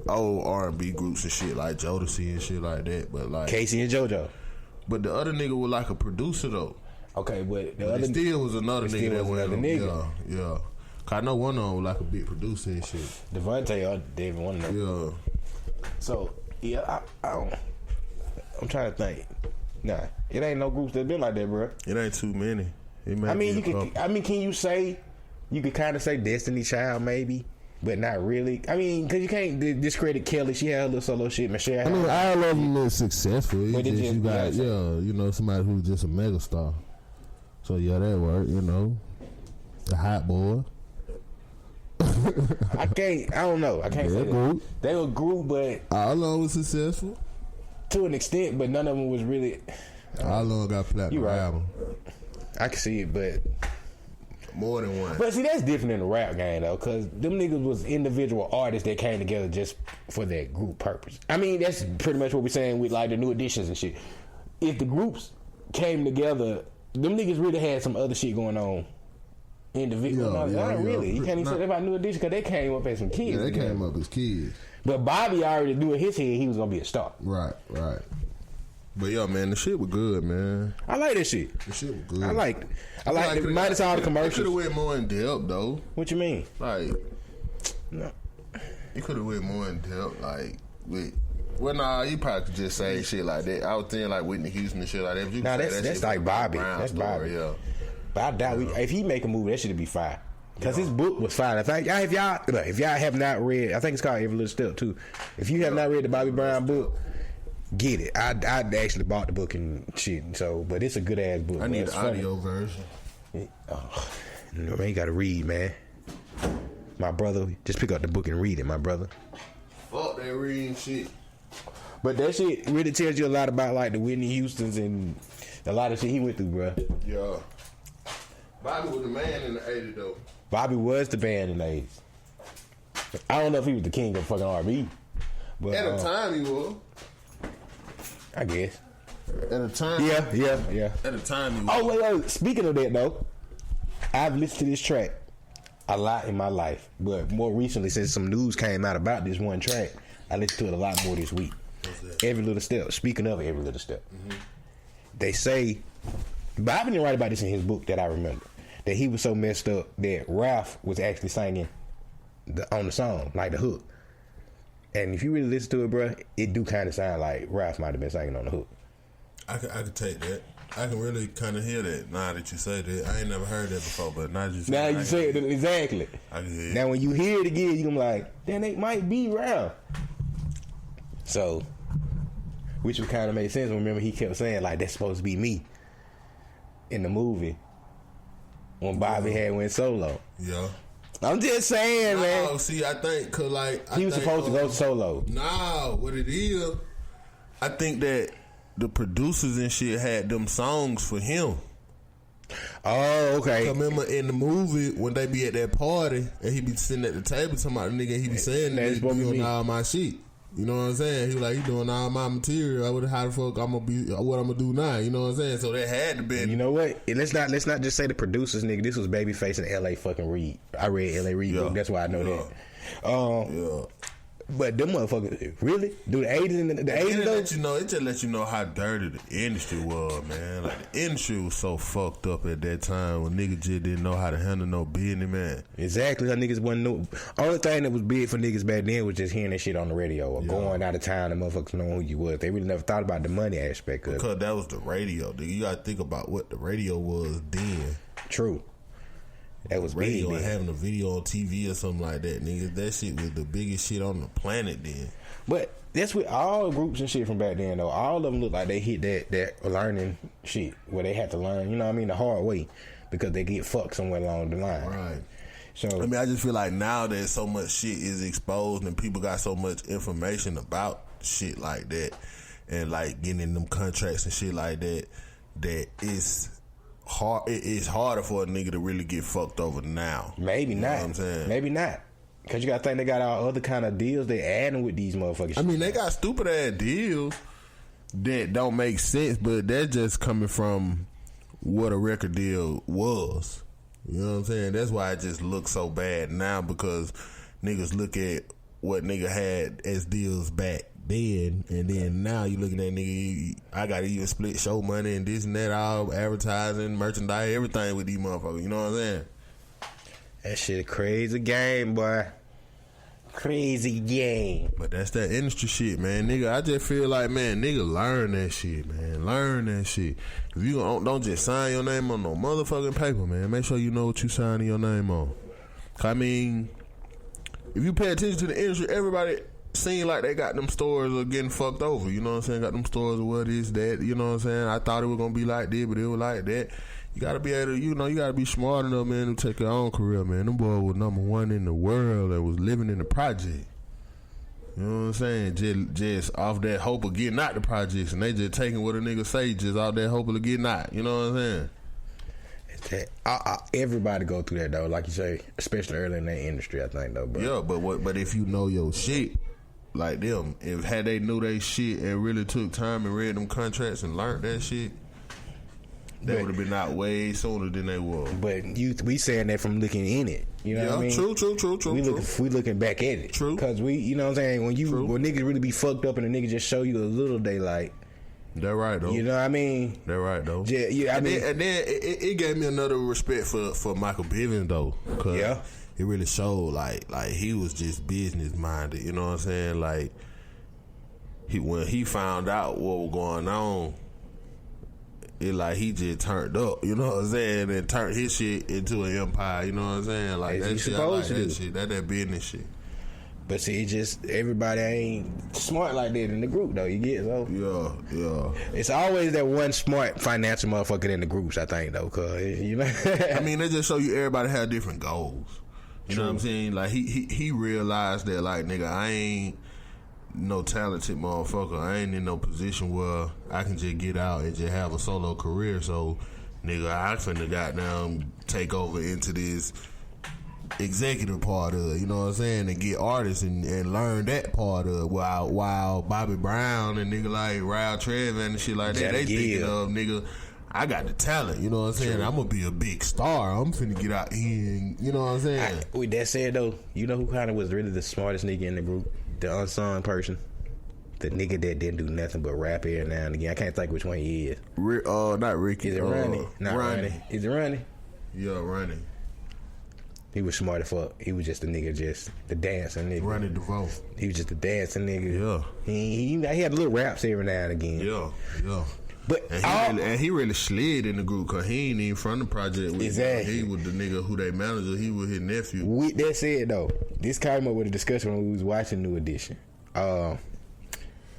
old R&B groups and shit like Jodeci and shit like that. But like Casey and JoJo. But the other nigga was like a producer though. Okay, but it still was another nigga that went. Yeah. I know one of them was like a big producer and shit. Devontae or David, one of them. Yeah. So yeah, I'm trying to think. Nah, it ain't no groups that been like that, bro. It ain't too many. Can you say you could kind of say Destiny Child maybe, but not really. I mean, because you can't discredit Kelly. She had a little solo shit. Michelle. I mean, all of them is successful. You got you know, somebody who's just a megastar. So yeah, that work. You know, the hot boy. I don't know. I can't say that. They were a group, but All Alone was successful. to an extent, but none of them was really. All Alone got platinum You right. album. I can see it, but More than one. see that's different in the rap game though, because them niggas was individual artists that came together just for that group purpose. I mean, that's pretty much what we're saying with like the New Editions and shit. If the groups came together, them niggas really had some other shit going on. Individual, not really. You can't even say that about New Edition because they came up as some kids. Yeah, they came up as kids. But Bobby already knew in his head he was gonna be a star. Right. But yo, man, the shit was good, man. I like that shit. The shit was good. I like it. Minus all the commercials. You could have went more in depth though. What you mean? Like, no. You could have went more in depth, like with. Well, nah, you probably could just say shit like that. I was thinking like Whitney Houston and shit like that. Nah, that's like Bobby. That's Bobby. Yeah. But I doubt if he make a movie, that should be fire. Because his book was fire. If y'all have not read, I think it's called Every Little Step too. If you have not read the Bobby Brown book, get it. I actually bought the book and shit. So, but it's a good ass book. I need the audio version. Man, you gotta read, man. My brother, just pick up the book and read it, my brother. Fuck that reading shit. But that shit really tells you a lot about like the Whitney Houstons and a lot of shit he went through, bro. Yeah. Bobby was the man in the 80s though. Bobby was the man in the 80s. I don't know if he was the king of fucking R&B. But at the time he was. I guess. At the time. Yeah. At the time he was. Oh, wait. Speaking of that though, I've listened to this track a lot in my life. But more recently, since some news came out about this one track, I listened to it a lot more this week. Every Little Step. Speaking of Every Little Step, they say Bobby didn't write about this in his book that I remember. That he was so messed up that Ralph was actually singing on the song, like the hook. And if you really listen to it, bro, it do kind of sound like Ralph might have been singing on the hook. I could take that. I can really kind of hear that now that you say that. I ain't never heard that before, but now you say it exactly. I can hear it. Now when you hear it again, you gonna be like, then it might be Ralph. So, which would kind of make sense. Remember, he kept saying like that's supposed to be me in the movie when Bobby had went solo. Yeah. I'm just saying, man. Oh, see, I think cause like he was supposed to go solo. Nah, what it is, I think that the producers and shit had them songs for him. Oh, okay. Remember in the movie when they be at that party and he be sitting at the table talking about the nigga, he be saying that he doing all my shit. You know what I'm saying? He was like, he doing all my material. How the fuck I'm gonna be? What I'm gonna do now? You know what I'm saying? So that had to be. You know what? Let's not just say the producers, nigga. This was Babyface and L.A. fucking Reid. I read L.A. Reid book. That's why I know that. But them motherfuckers, really? Do the 80s and the 80s though? It just let you know how dirty the industry was, man. Like the industry was so fucked up at that time when niggas just didn't know how to handle no business, man. Exactly. How niggas wasn't know. Only thing that was big for niggas back then was just hearing that shit on the radio or going out of town and motherfuckers knowing who you was. They really never thought about the money aspect of it. Because that was the radio, dude. You gotta think about what the radio was then. True. That was radio big, and having a video on TV or something like that, nigga. That shit was the biggest shit on the planet then. But that's with all groups and shit from back then, though. All of them look like they hit that learning shit where they had to learn, you know what I mean, the hard way because they get fucked somewhere along the line. Right. So I mean, I just feel like now that so much shit is exposed and people got so much information about shit like that and like getting them contracts and shit like that, that it's hard. It's harder for a nigga to really get fucked over now. Maybe you not. Know what I'm saying? Maybe not. Cause you gotta think they got all other kind of deals they adding with these motherfuckers. I mean, they got stupid ass deals that don't make sense, but that's just coming from what a record deal was. You know what I'm saying? That's why it just looks so bad now because niggas look at what nigga had as deals back then, and then now you looking at nigga, I gotta even split show money and this and that, all advertising, merchandise, everything with these motherfuckers. You know what I'm saying? That shit a crazy game, boy. Crazy game. But that's that industry shit, man. Nigga, I just feel like, man, nigga, learn that shit, man. Learn that shit. If you don't just sign your name on no motherfucking paper, man. Make sure you know what you signing your name on. I mean, if you pay attention to the industry, everybody seem like they got them stores are getting fucked over. You know what I'm saying? Got them stores of what is that. You know what I'm saying? I thought it was gonna be like this, but it was like that. you gotta be able to, you gotta be smart enough, man, to take your own career, man. Them boys was #1 in the world that was living in the project. You know what I'm saying? Just off that hope of getting out the projects, and they just taking what a nigga say just off that hope of getting out. You know what I'm saying? Everybody go through that though, like you say, especially early in that industry. I think though, yeah. But if you know your shit, like them, if had they knew they shit and really took time and read them contracts and learned that shit, they would have been out way sooner than they were. But we saying that from looking in it. You know what I mean? True. We looking back at it. True. Because you know what I'm saying? When niggas really be fucked up and a nigga just show you a little, they like. That right though. You know what I mean? That right though. Yeah. Then it gave me another respect for Michael Bivins though. Cause it really showed like he was just business minded. You know what I'm saying? Like when he found out what was going on, it like he just turned up, you know what I'm saying, and turned his shit into an empire, you know what I'm saying? Like that shit, I like that shit. That business shit. But see, it just everybody ain't smart like that in the group though. You get so yeah. It's always that one smart financial motherfucker in the groups. I think though, cause you know. I mean, they just show you everybody have different goals. You know what I'm saying? Like he realized that like nigga, I ain't no talented motherfucker. I ain't in no position where I can just get out and just have a solo career. So, nigga, I finna goddamn take over into this executive part of it, you know what I'm saying, and get artists and learn that part of it. While Bobby Brown and nigga like Ralph Trev and shit like that, they thinking of nigga, I got the talent, you know what I'm saying? I'm gonna be a big star. I'm finna get out here and, you know what I'm saying? With that said though, you know who kind of was really the smartest nigga in the group? The unsung person, the nigga that didn't do nothing but rap here now and again. I can't think which one he is. Not Ricky. Is it Ronnie? Not Ronnie. Is it Ronnie? Yeah, Ronnie. He was smart as fuck. He was just a nigga, just the dancing nigga. Ronnie DeVoe. He was just a dancing nigga. Yeah. He had little raps every now and again. Yeah. But he really slid in the group because he ain't even from the project. Exactly. He was the nigga who they manager. He was his nephew. With that said, though, this came up with a discussion when we was watching New Edition.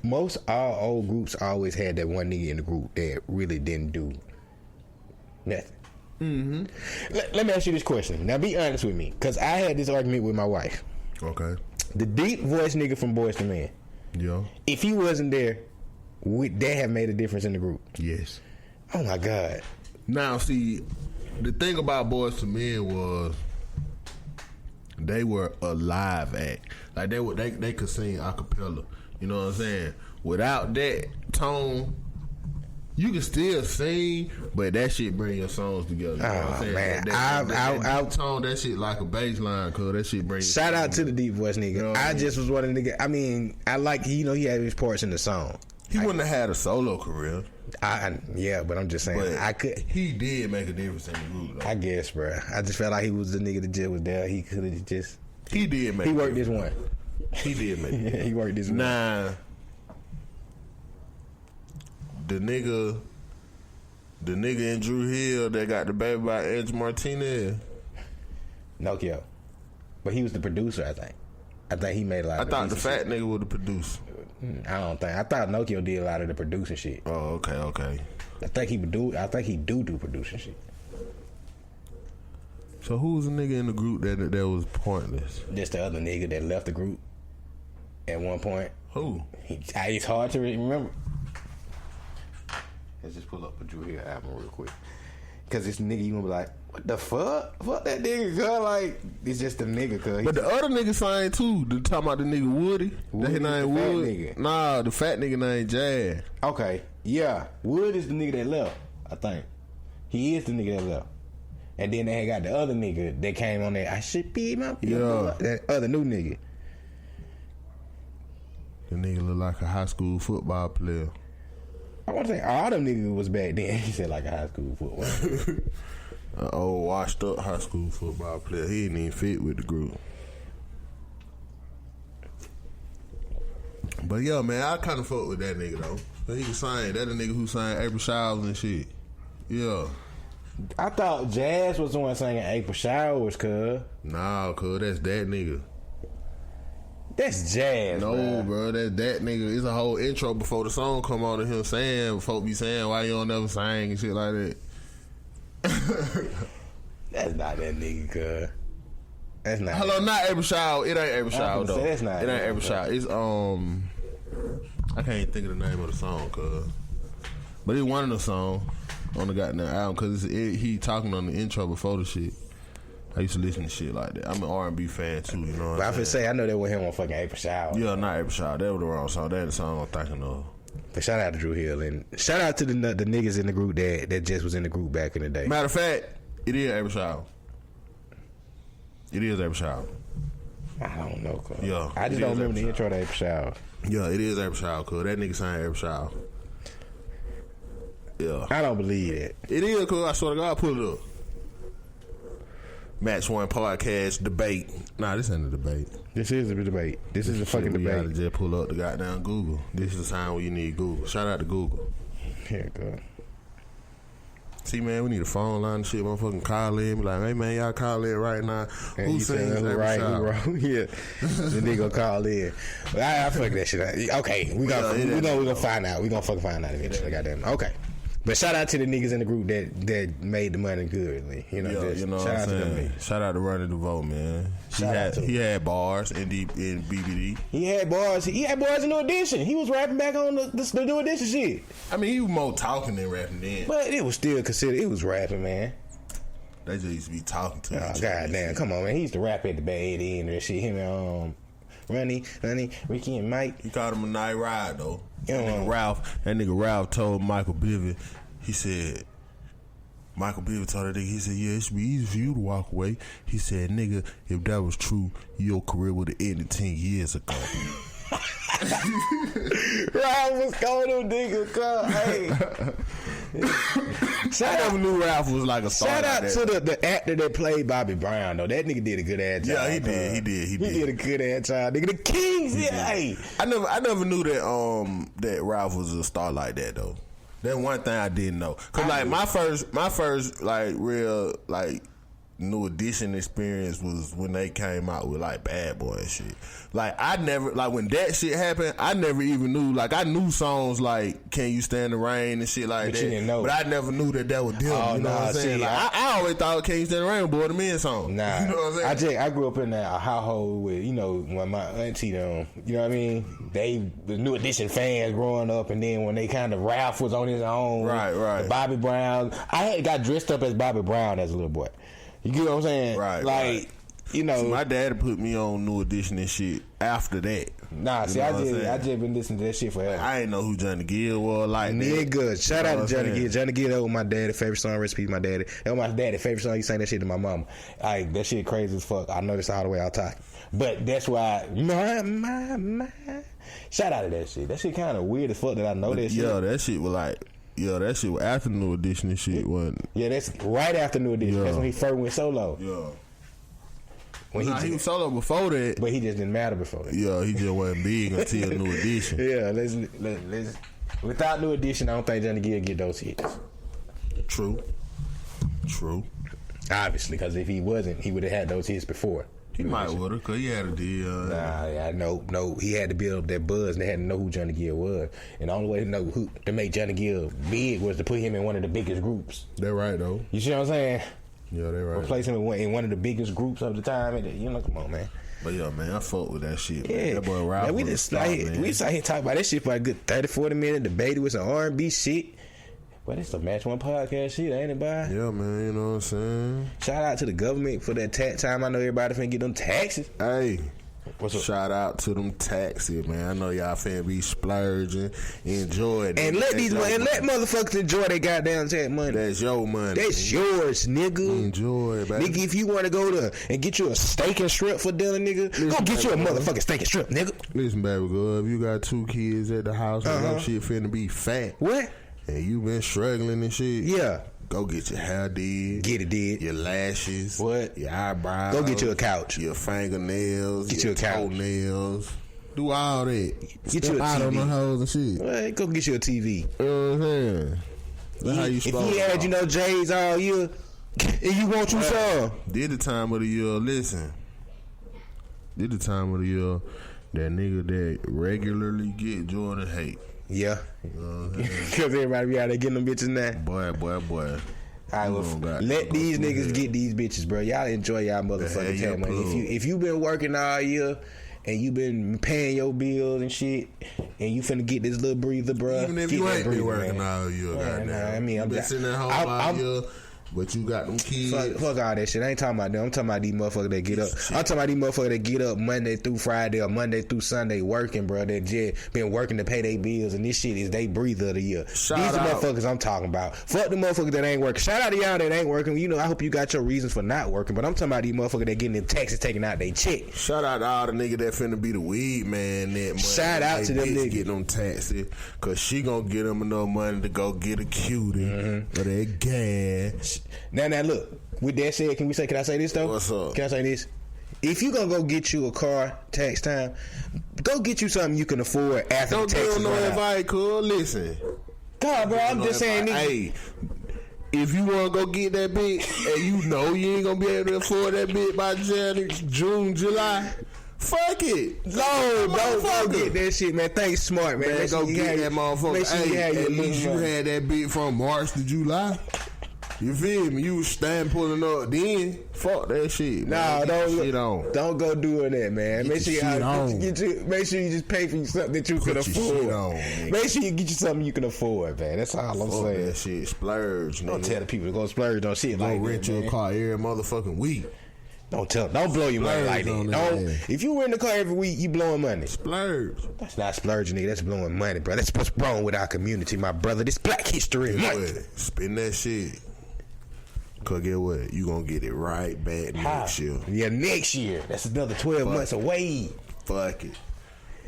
Most all old groups always had that one nigga in the group that really didn't do nothing. Mm-hmm. Let me ask you this question. Now, be honest with me, because I had this argument with my wife. Okay. The deep voice nigga from Boyz II Men. Yeah. If he wasn't there, would that have made a difference in the group? Yes. Oh my God. Now see, the thing about Boyz II Men was they were a live act. Like they could sing a cappella. You know what I'm saying? Without that tone, you can still sing, but that shit bring your songs together. You know what I'm saying? Man, that tone, that shit like a bass line, cause that shit brings. Shout out to the deep voice nigga. You know I just was one of the nigga. I mean, I like he had his parts in the song. He wouldn't have had a solo career. Yeah, but I'm just saying, but he did make a difference in the group, though. I guess, bro. I just felt like he was the nigga that just was there. He could have just. He did make. He worked this one. He did make. Yeah, he worked this one. Nah. The nigga in Drew Hill that got the baby by Edge Martinez. Nokia. But he was the producer, I think. I think he made a lot of I thought the fat nigga was the producer. I don't think. I thought Nokia did a lot of the producing shit. Oh, okay. I think he do producing shit. So who was the nigga in the group that was pointless? Just the other nigga that left the group at one point. Who? It's hard to remember. Let's just pull up a Drew Hill album real quick. Cause this nigga, you gonna be like, what the fuck? Fuck that nigga, cuz. Like, it's just a nigga, cuz. But the other nigga sang too. Talking about the nigga Woody. That his name Wood. Nigga. Nah, the fat nigga named Jazz. Okay, yeah. Wood is the nigga that left, I think. He is the nigga that left. And then they got the other nigga that came on there. I should be my that other new nigga. The nigga look like a high school football player. I want to say all them niggas was back then. He said like a high school football. An old washed up high school football player. He didn't even fit with the group. But yeah, man, I kind of fuck with that nigga though. He can sing. That the nigga who sang April Showers and shit. Yeah. I thought Jazz was the one singing April Showers, cuz. Nah, cuz that's that nigga. That's Jazz. No, bro, that's that nigga. It's a whole intro before the song come on to him saying, folk be saying why you don't never sing and shit like that. That's not that nigga, cuz. That's not. Hello, not April Shower. It ain't April Shower though. That's not. It ain't April Shower. It's I can't even think of the name of the song, cuz. But it's one of the songs on the goddamn album, cause he talking on the intro before the shit. I used to listen to shit like that. I'm an R&B fan too, you know what I'm saying? I know that was him on fucking April Shower. Yeah, not April Shower. That was the wrong song. That's the song I'm thinking of. But shout out to Drew Hill and shout out to the niggas in the group that just was in the group back in the day. Matter of fact, it is April Shower. It is April Shower. I don't know, cuz. Yeah, I just don't remember the intro to April Shower. Yeah, it is April Shower, cuz. That nigga sang April Shower. Yeah. I don't believe it. It is, cuz. I swear to God, pull it up. Match 1 podcast debate. Nah, this ain't a debate. This is a debate. This is a fucking debate. You gotta just pull up the goddamn Google. This is the time where you need Google. Shout out to Google. Here, God. See, man, we need a phone line and shit. Motherfucking call in. Be like, hey, man, y'all call in right now. And who sings who right, who wrong? Yeah. The nigga call in. I fuck that shit out. Okay, we gonna find out. We gonna fucking find out eventually. Goddamn. Okay. But shout out to the niggas in the group that made the money good. You know, yeah, you know shout what I'm out to them saying? niggas. Shout out to Running the Vote, man. He had bars in BBD. He had bars. He had bars in New Edition. He was rapping back on the New Edition shit. I mean, he was more talking than rapping then. But it was still considered. It was rapping, man. They just used to be talking to each other. Goddamn, come on, man. He used to rap at the end and that shit. Him and Ronnie, Ricky and Mike. He called him a night ride though. That nigga Ralph told Michael Bivey, he said, Michael Bivey told that nigga, he said, yeah, it should be easy for you to walk away. He said, nigga, if that was true, your career would have ended 10 years ago. Ralph was calling them niggas, hey. I never knew Ralph was like a star. Shout out to the actor that played Bobby Brown though. That nigga did a good ass job. Yeah, he did. He did a good ass job. Nigga, the Kings. Yeah, hey. I never knew that Ralph was a star like that though. That's one thing I didn't know. Cause like my first like real like New Edition experience was when they came out with like Bad Boy and shit. Like I never, like when that shit happened, I never even knew, like I knew songs like Can You Stand the Rain and shit like but that. You didn't know. But I never knew that was them. Oh, you know what I'm saying? Like, I always thought Can You Stand the Rain was Boy the Men song. Nah. You know what I'm saying? I grew up in a household with, you know, when my auntie them, you know what I mean? They was New Edition fans growing up, and then when they kind of Ralph was on his own. Right. Bobby Brown. I had got dressed up as Bobby Brown as a little boy. You get what I'm saying? Right. You know, see, my dad put me on New Edition and shit after that. Nah, see, I just been listening to that shit forever. I ain't know who Johnny Gill was like nigga. Shout out to Johnny Gill. Johnny Gill, that was my daddy's favorite song. Recipe, my daddy. That was my daddy's favorite song. He sang that shit to my mama. Like that shit crazy as fuck. I know this all the way out talking, but that's why my. Shout out to that shit. That shit kind of weird as fuck that I know that shit. Yeah, that shit was like. Yeah, that shit was after New Edition and shit, wasn't. Yeah, that's right after New Edition. Yeah. That's when he first went solo. Yeah. When he was solo before that, but he just didn't matter before that. Yeah, he just wasn't big until New Edition. Yeah, let's. Without New Edition, I don't think Johnny Gill get those hits. True. Obviously, because if he wasn't, he would have had those hits before. He might would have, cause he had a deal. No. He had to build up that buzz, and they had to know who Johnny Gill was. And the only way to make Johnny Gill big was to put him in one of the biggest groups. They're right though. You see what I'm saying? Yeah, they're right. Replace him in one of the biggest groups of the time. And you know, come on, man. But yeah, man, I fuck with that shit. Man. Yeah, that boy Ralph. We just out here talking about that shit for a good 30-40 minutes. Debated with some R&B shit. Well, it's a Match One podcast shit, ain't it, boy? Yeah, man, you know what I'm saying? Shout out to the government for that tax time. I know everybody finna get them taxes. Hey, what's up? Shout out to them taxes, man. I know y'all finna be splurging, enjoy it. And let motherfuckers enjoy their goddamn tax money. That's your money. That's yours, nigga. Enjoy it, baby. Nigga, if you wanna go and get you a steak and shrimp for dinner, nigga, go get you a motherfucking steak and shrimp, nigga. Listen, baby girl, if you got 2 kids at the house and them shit finna be fat. What? And you been struggling and shit. Yeah. Go get your hair did. Get it did. Your lashes. What? Your eyebrows. Go get you a couch. Your fingernails. Get you a couch. Toenails. Do all that. Get you a TV. On the hoes and shit. Well, go get you a TV. You know what I'm saying? That's how you if he had, J's all year, and you want you some. Did the time of the year, listen. Did the time of the year, that nigga that regularly get Jordan hate. Yeah. Because everybody be out there getting them bitches now. Boy. I will let these niggas get these bitches, bro. Y'all enjoy y'all motherfucking time, man. If you been working all year and you been paying your bills and shit, and you finna get this little breather, bro. Even if you ain't been working all year, goddamn. I mean, I'm been sitting at home all year. But you got them kids. Fuck all that shit. I ain't talking about them. I'm talking about these motherfuckers that get up. I'm talking about these motherfuckers that get up Monday through Friday or Monday through Sunday working, bro. That just been working to pay their bills, and this shit is they breather of the year. These are motherfuckers I'm talking about. Fuck the motherfuckers that ain't working. Shout out to y'all that ain't working. You know, I hope you got your reasons for not working, but I'm talking about these motherfuckers that getting them taxes taking out their check. Shout out to all the niggas that finna be the weed man that money. Shout out to them niggas getting them taxes, cause she gonna get them enough money to go get a cutie or that gas. Now look. With that said, can I say this though? What's up? Can I say this? If you gonna go get you a car tax time, go get you something you can afford after the taxes. Don't give no advice, cool. Listen, God, bro, I'm just saying. Hey, if you wanna go get that bitch and you know you ain't gonna be able to afford that bitch by June, July. Fuck it. No, don't get that shit, man. Think smart, man. Go get that motherfucker. Hey, at least you had that bitch from March to July. You feel me? You was stand pulling up then. Fuck that shit. Nah, don't go doing that, man. Make sure you just pay for something that you can afford. Make sure you get you something you can afford, man. That's all I'm saying. That shit splurge. Don't tell the people to go splurge on shit like that. Go rent you a car every motherfucking week. Don't blow your money like that. If you rent a car every week, you blowing money. Splurge. That's not splurging, nigga. That's blowing money, bro. That's what's wrong with our community, my brother. This Black History Month. Spend that shit. Cause get what? You gonna get it right back next year. Yeah, next year. That's another 12 months away. Fuck it.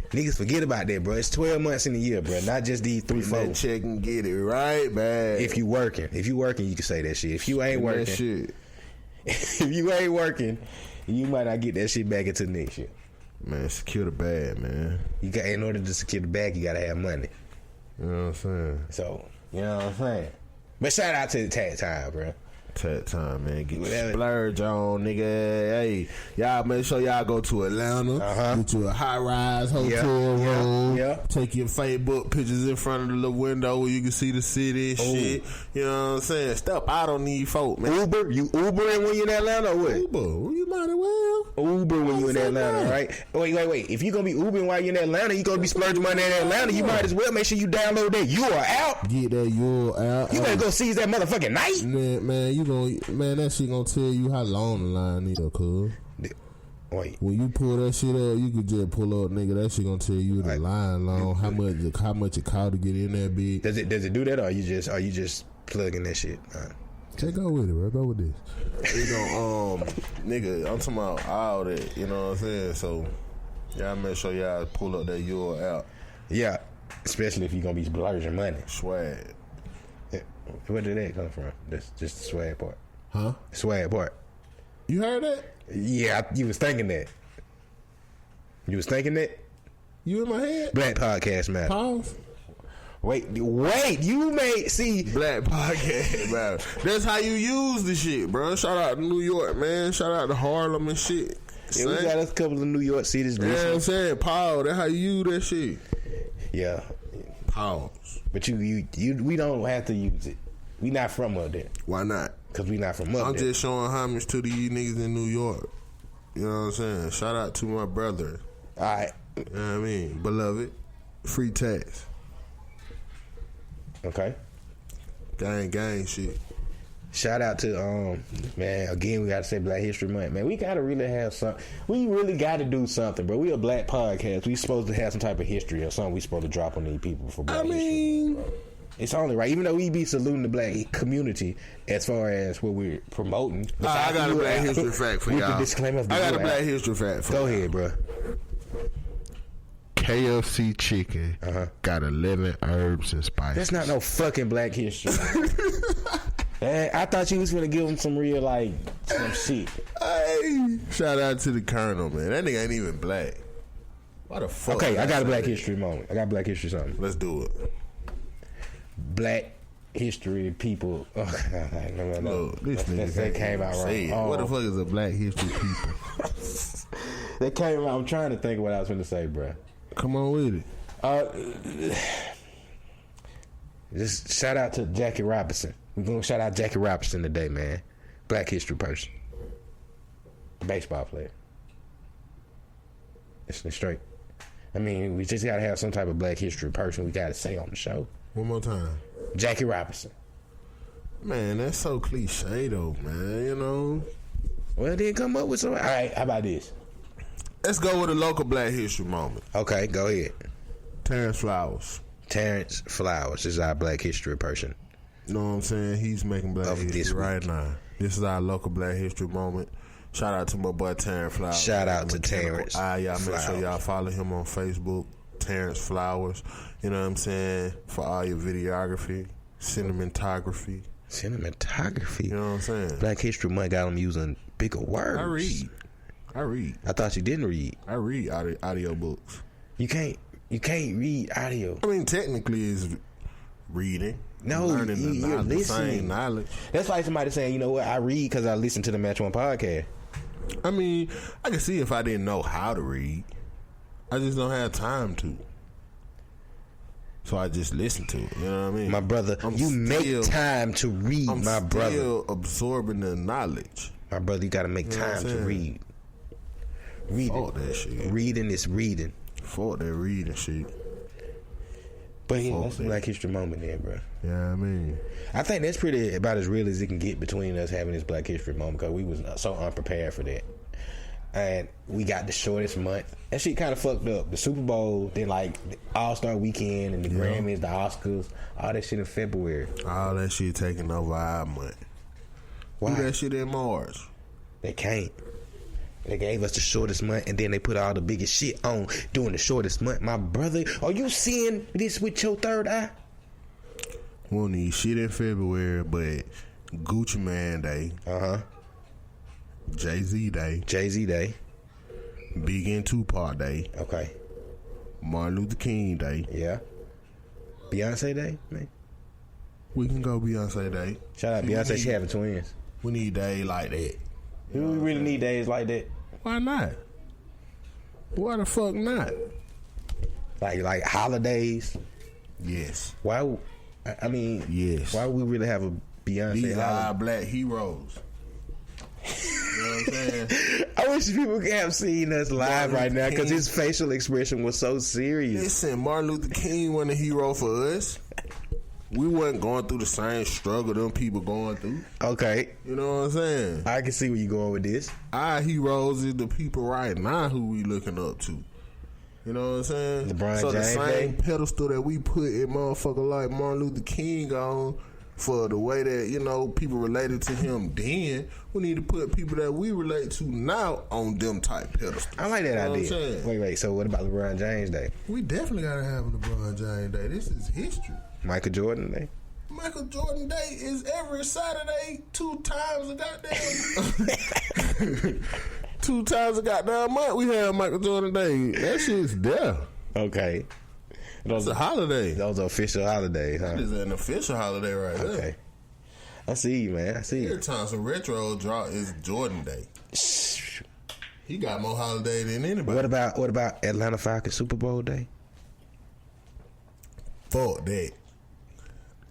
Niggas forget about that, bro. It's 12 months in a year, bro. Not just these 3-4. That check and get it right back. If you working, you can say that shit. If you ain't working, shit. If you ain't working, you might not get that shit back until next year. Man, secure the bag, man. In order to secure the bag, you gotta have money. You know what I'm saying? So, you know what I'm saying? But shout out to the tax time, bro. Tax time, man. Get your splurge on, nigga. Hey, y'all make sure y'all go to Atlanta. Get you a high-rise hotel room. Yeah. Take your Facebook pictures in front of the little window where you can see the city and shit. You know what I'm saying? Step out on these folk, man. Uber? You Ubering when you in Atlanta or what? Uber. You might as well. Uber when you in Atlanta, right? Wait. If you gonna be Ubering while you in Atlanta, you gonna be splurging money in Atlanta, you might as well make sure you download that URL out. Get that URL out. You better go seize that motherfucking night. Man, that shit gonna tell you how long the line is, cuz. Wait. When you pull that shit up, you could just pull up, nigga. That shit gonna tell you the line long, how much it cost to get in that bitch. Does it do that, or are you just plugging that shit? Just go with it, bro. Go with this. You know, nigga, I'm talking about all that. You know what I'm saying? So, y'all make sure y'all pull up that URL. Yeah, especially if you gonna be splurging money. Swag. Yeah. Where did that come from? That's just the swag part. Huh? Swag part. You heard that? Yeah, you was thinking that. You was thinking that? You in my head? Black Podcast Matter. Pause. Wait, you may see Black Podcast Matter. That's how you use the shit, bro. Shout out to New York, man. Shout out to Harlem and shit. Yeah, we got us a couple of New York cities. You know what I'm saying? Pause. That's how you use that shit. Yeah. Pause. But we don't have to use it. We not from up there. Why not? Because we not from up I'm there. just showing homage to these niggas in New York. You know what I'm saying? Shout out to my brother. All right. You know what I mean? Beloved. Free tax. Okay. Gang shit. Shout out to man, again we gotta say Black History Month. Man, we gotta really have something. We really gotta do something, bro. We a black podcast. We supposed to have some type of history or something we supposed to drop on these people for Black history. It's only right, even though we be saluting the black community as far as what we're promoting. I got a Black History fact for y'all. I got a Black History fact for y'all. Go ahead, bro. KFC chicken got 11 herbs and spices. That's not no fucking Black History. I thought you was gonna give him some real some shit. Hey, shout out to the Colonel, man. That nigga ain't even black. Why the fuck? Okay, I got a Black History moment. I got Black History something. Let's do it. Black history people. No. Look, this nigga that came out wrong. What the fuck is a Black history people? That came out. I'm trying to think of what I was going to say, bro. Come on with it. Just shout out to Jackie Robinson. We're gonna shout out Jackie Robinson today, man. Black history person. Baseball player. Listening straight. I mean, we just gotta have some type of black history person we gotta say on the show. One more time. Jackie Robinson. Man, that's so cliche though, man, you know. Well, then come up with some. All right, how about this? Let's go with a local black history moment. Okay, go ahead. Terrence Flowers. Terrence Flowers is our black history person. You know what I'm saying? He's making black history right now. This is our local black history moment. Shout out to my boy Terrence Flowers. Shout out to Terrence Y'all make Flowers. sure y'all follow him on Facebook, Terrence Flowers. You know what I'm saying? For all your videography, cinematography. Cinematography? You know what I'm saying? Black History Month got him using bigger words. I read. I thought you didn't read. I read audio books. You can't read audio. I mean, technically it's reading. No, you're listening. The same knowledge. That's like somebody saying, you know what, I read because I listen to the Match One podcast. I mean, I can see if I didn't know how to read. I just don't have time to. So I just listen to it. You know what I mean? My brother, make time to read, my brother. I'm still absorbing the knowledge. My brother, you got to make time to read. Fuck that shit. Reading is reading. Fuck that reading shit. But yeah, that's a Black History moment there, bro. Yeah, I mean, I think that's pretty about as real as it can get between us having this Black History moment because we was so unprepared for that. And we got the shortest month. That shit kind of fucked up. The Super Bowl, then like the All-Star Weekend and the Grammys, the Oscars, all that shit in February. All that shit taking over our month. Why? Do that shit in March. They can't. They gave us the shortest month and then they put all the biggest shit on during the shortest month. My brother, are you seeing this with your third eye? We don't need shit in February, but Gucci Man Day. Jay-Z Day. Big and Tupac Day. Okay. Martin Luther King Day. Yeah. Beyonce Day, man. We can go Beyonce Day. Shout out Beyonce, she having twins. We need days like that. Do we really need days like that? Why not? Why the fuck not? Like holidays? Yes. Why? I mean, yes. Why would we really have a Beyonce These are holiday? our black heroes. You know what I'm saying? I wish people could have seen us live right now because his facial expression was so serious. Listen, Martin Luther King wasn't a hero for us. We wasn't going through the same struggle them people going through. Okay. You know what I'm saying? I can see where you're going with this. Our heroes is the people right now who we looking up to. You know what I'm saying? LeBron so James the same Day. pedestal that we put in motherfucker like Martin Luther King on for the way that, you know, people related to him then, we need to put people that we relate to now on them type pedestals. I like that You know idea. what I'm saying? Wait. So what about LeBron James Day? We definitely gotta have a LeBron James Day. This is history. Michael Jordan Day? Michael Jordan Day is every Saturday, 2 times a goddamn 2 times a goddamn month we have Michael Jordan Day. That shit's there. Okay. Those are holidays. Those are official holidays, huh? That is an official holiday right there. Okay. I see you, man. I see you. Every time some retro drop is Jordan Day. He got more holiday than anybody. What about Atlanta Falcons Super Bowl Day? Fuck that.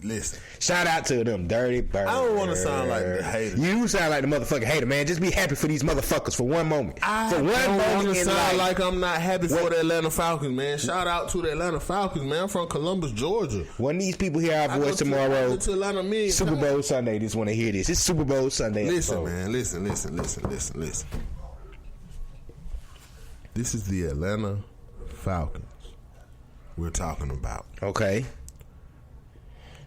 Listen. Shout out to them dirty birds. I don't want to sound like the hater. You sound like the motherfucking hater, man. Just be happy for these motherfuckers for one moment. I for one don't moment want to in sound life. like I'm not happy for the Atlanta Falcons, man. Shout out to the Atlanta Falcons, man. I'm from Columbus, Georgia. When these people hear our I voice go tomorrow, to Atlanta million Super times. Bowl Sunday, just want to hear this. It's Super Bowl Sunday. Listen, man. Listen. This is the Atlanta Falcons we're talking about. Okay.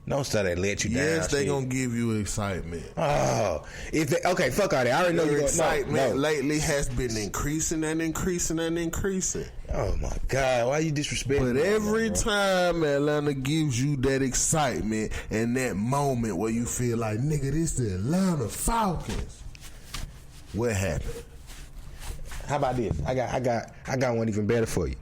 Don't start to let you down. Yes, they shit. gonna give you excitement. Oh, if they, okay, fuck all that. I already know Your you're excitement no. lately has been increasing and increasing and increasing. Oh my God, why you disrespecting? But every time Atlanta gives you that excitement and that moment where you feel like, nigga, this the Atlanta Falcons. What happened? How about this? I got one even better for you.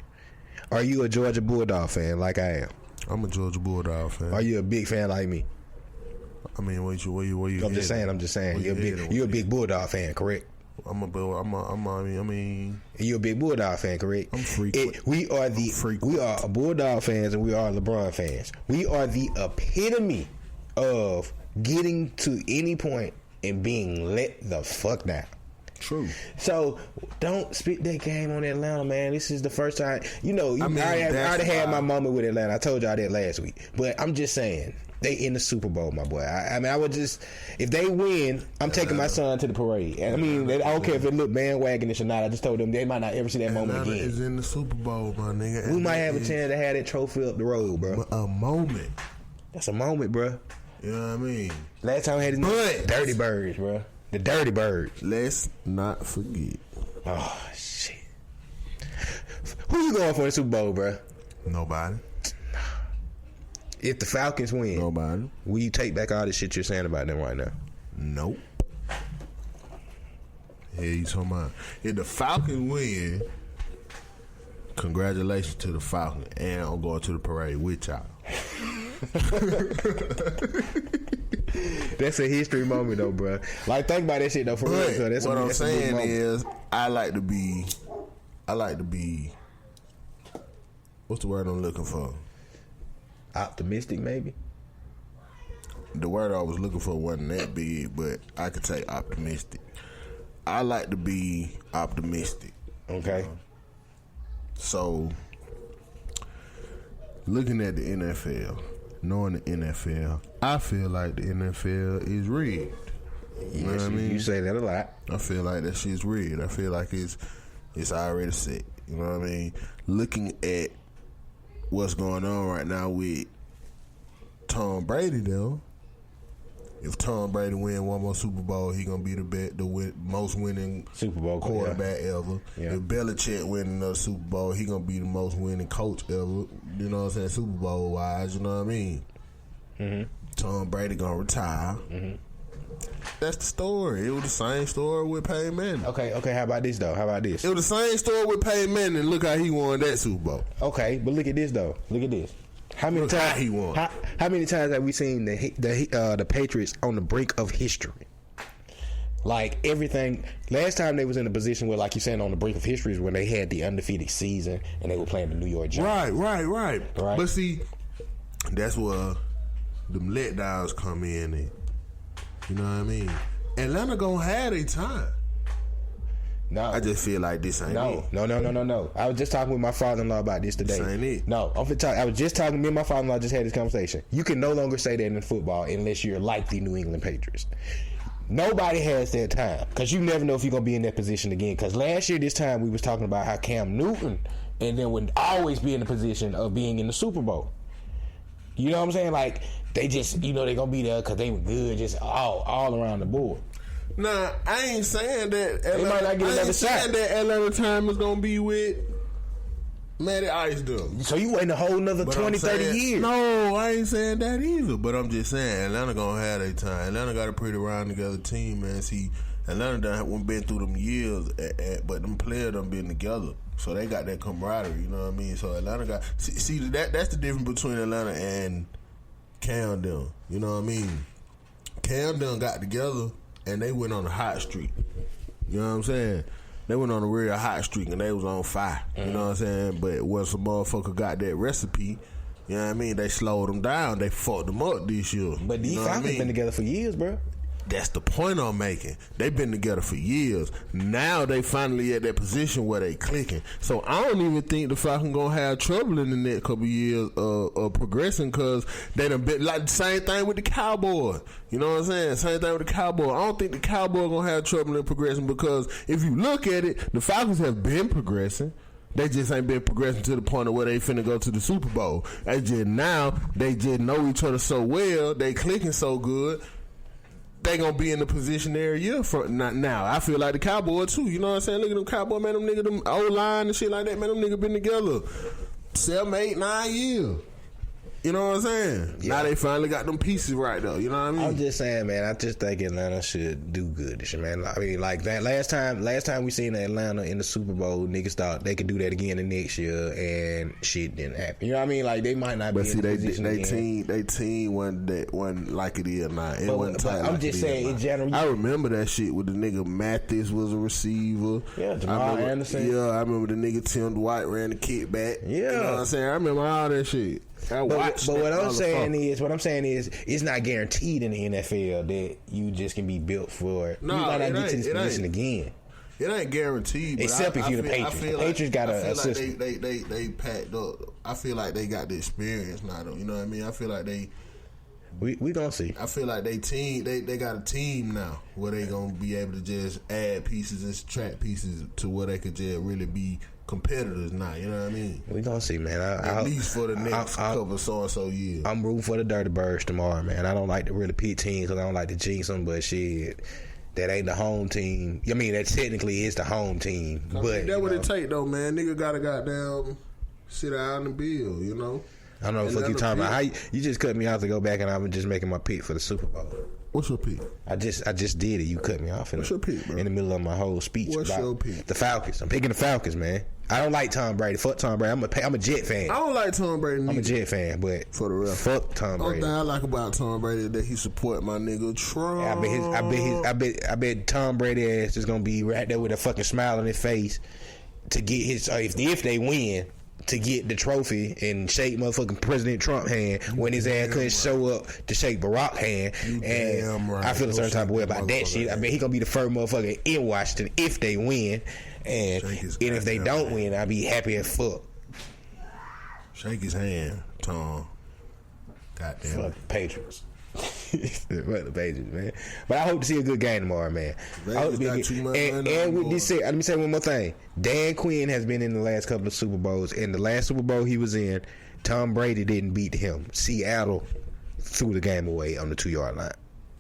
Are you a Georgia Bulldog fan like I am? I'm a Georgia Bulldog fan. Are you a big fan like me? I mean, where you? I'm just saying. You're a big Bulldog fan, correct? I mean, you're a big Bulldog fan, correct? I'm freak. We are Bulldog fans and we are LeBron fans. We are the epitome of getting to any point and being let the fuck down. True. So don't spit that game on Atlanta, man. This is the first time. I already had my moment with Atlanta. I told y'all that last week. But I'm just saying, they in the Super Bowl, my boy. I would just, if they win, I'm taking my son to the parade. I mean, I don't care if it look bandwagonish or not. I just told them they might not ever see that moment again. Is in the Super Bowl, my nigga. We might have a chance to have that trophy up the road, bro. A moment. That's a moment, bro. You know what I mean? Last time we had these Dirty Birds, bro. The Dirty Birds. Let's not forget. Oh, shit. Who you going for in the Super Bowl, bro? Nobody. If the Falcons win, nobody. Will you take back all the shit you're saying about them right now? Nope. Yeah, you talking about? If the Falcons win, congratulations to the Falcons, and I'm going to the parade with y'all. That's a history moment, though, bro. Like, think about that shit, though. For real, so that's what I'm that's saying is, I like to be. What's the word I'm looking for? Optimistic, maybe. The word I was looking for wasn't that big, but I could say optimistic. I like to be optimistic. Okay. So, looking at the NFL, knowing the NFL, I feel like the NFL is rigged. You know what I mean? You say that a lot. I feel like that shit's rigged. I feel like it's already set. You know what I mean? Looking at what's going on right now with Tom Brady, though, if Tom Brady win one more Super Bowl, he gonna be the most winning Super Bowl quarterback ever. Yeah. If Belichick win another Super Bowl, he gonna be the most winning coach ever. You know what I'm saying? Super Bowl wise, you know what I mean? Mm-hmm. Tom Brady gonna retire. Mm-hmm. That's the story. It was the same story with Peyton Manning. Okay. How about this, though? It was the same story with Peyton Manning. Look how he won that Super Bowl. Okay, but look at this, though. Look at this. How many times he won? How many times have we seen the Patriots on the brink of history? Like, everything. Last time they was in a position where, like you saying, on the brink of history is when they had the undefeated season and they were playing the New York Giants. Right. But see, that's where them letdowns come in. And, you know what I mean? Atlanta gonna have their time. No, I just feel like this ain't it. No. I was just talking with my father-in-law about this today. This ain't it. No, I was just talking. Me and my father-in-law just had this conversation. You can no longer say that in football unless you're like the New England Patriots. Nobody has that time because you never know if you're gonna be in that position again. Because last year this time we was talking about how Cam Newton and then would always be in the position of being in the Super Bowl. You know what I'm saying? Like, they just, they're gonna be there because they were good, just all around the board. Nah, I ain't saying that they might not get another shot. I ain't saying that Atlanta time is gonna be with Matty Ice though. So you waiting a whole nother 20, 30 years? No, I ain't saying that either. But I'm just saying Atlanta gonna have their time. Atlanta got a pretty round together team, man. See, Atlanta done been through them years, but them players done been together. So they got that camaraderie, you know what I mean? So Atlanta got see that's the difference between Atlanta and Cam Dunn. You know what I mean? Cam Dunn got together and they went on a hot streak. You know what I'm saying? They went on a real hot streak and they was on fire. You know what I'm saying? But once a motherfucker got that recipe, you know what I mean? They slowed them down. They fucked them up this year. But these Falcons been together for years, bro. That's the point I'm making. They've been together for years. Now they finally at that position where they clicking. So I don't even think the Falcons gonna have trouble in the next couple of years of progressing because they done been like the same thing with the Cowboys. You know what I'm saying? Same thing with the Cowboys. I don't think the Cowboys gonna have trouble in progressing because if you look at it, the Falcons have been progressing. They just ain't been progressing to the point of where they finna go to the Super Bowl. They just now they just know each other so well. They clicking so good. They gonna be in the position every year for now. I feel like the Cowboys too. You know what I'm saying? Look at them Cowboys, man. Them niggas, them O-line and shit like that, man. Them niggas been together 7, 8, 9 years. You know what I'm saying? Yeah. Now they finally got them pieces right though. You know what I mean? I'm just saying, man. I just think Atlanta should do good this year, man. I mean, like that last time we seen Atlanta in the Super Bowl, niggas thought they could do that again the next year, and shit didn't happen. You know what I mean? Like they might not. But be in the position again. They team wasn't like it is now. It wasn't tight. I'm like just saying in general. I remember that shit with the nigga Mathis was a receiver. Yeah, Jamal Anderson. Yeah, I remember the nigga Tim Dwight ran the kickback. Yeah, you know what I'm saying? I remember all that shit. I watched But that what I'm saying motherfucker. is, it's not guaranteed in the NFL that you just can be built for it. No, you might not it get to ain't. this It position ain't. again. It ain't guaranteed. But Except if you're the Patriots. The Patriots got a system. They packed up. I feel like they got the experience now, though. You know what I mean? I feel like they. We gonna see. I feel like they got a team now where they gonna be able to just add pieces and subtract pieces to where they could just really be competitors now. You know what I mean? We gonna see, man. At least for the next couple so and so years. I'm rooting for the Dirty Birds tomorrow, man. I don't like to really pick teams because I don't like to jinx them, but shit, that ain't the home team. I mean, that technically is the home team, but that's what it take though, man. Nigga gotta goddamn sit down and build. You know. I don't know what the fuck you talking about. How you just cut me off to go back and I'm just making my pick for the Super Bowl. What's your pick? I just did it. You cut me off. What's your pick, bro? In the middle of my whole speech. What's your pick? The Falcons. I'm picking the Falcons, man. I don't like Tom Brady. Fuck Tom Brady. I'm a Jet fan. I don't like Tom Brady neither. I'm a Jet fan, but for the real, fuck Tom Brady. Only thing I like about Tom Brady is that he support my nigga Trump. I bet Tom Brady ass is gonna be right there with a fucking smile on his face to get his if they win, to get the trophy and shake motherfucking President Trump hand when his ass couldn't show up to shake Barack hand. And I feel a certain type of way about that shit. I mean, he gonna be the first motherfucker in Washington if they win, and if they don't win, I'll be happy as fuck. Shake his hand, Tom. Goddamn. Fuck the Patriots. Fuck the Patriots, man. But I hope to see a good game tomorrow, man. I hope to be and with this said, let me say one more thing. Dan Quinn has been in the last couple of Super Bowls. In the last Super Bowl he was in, Tom Brady didn't beat him. Seattle threw the game away on the 2-yard line,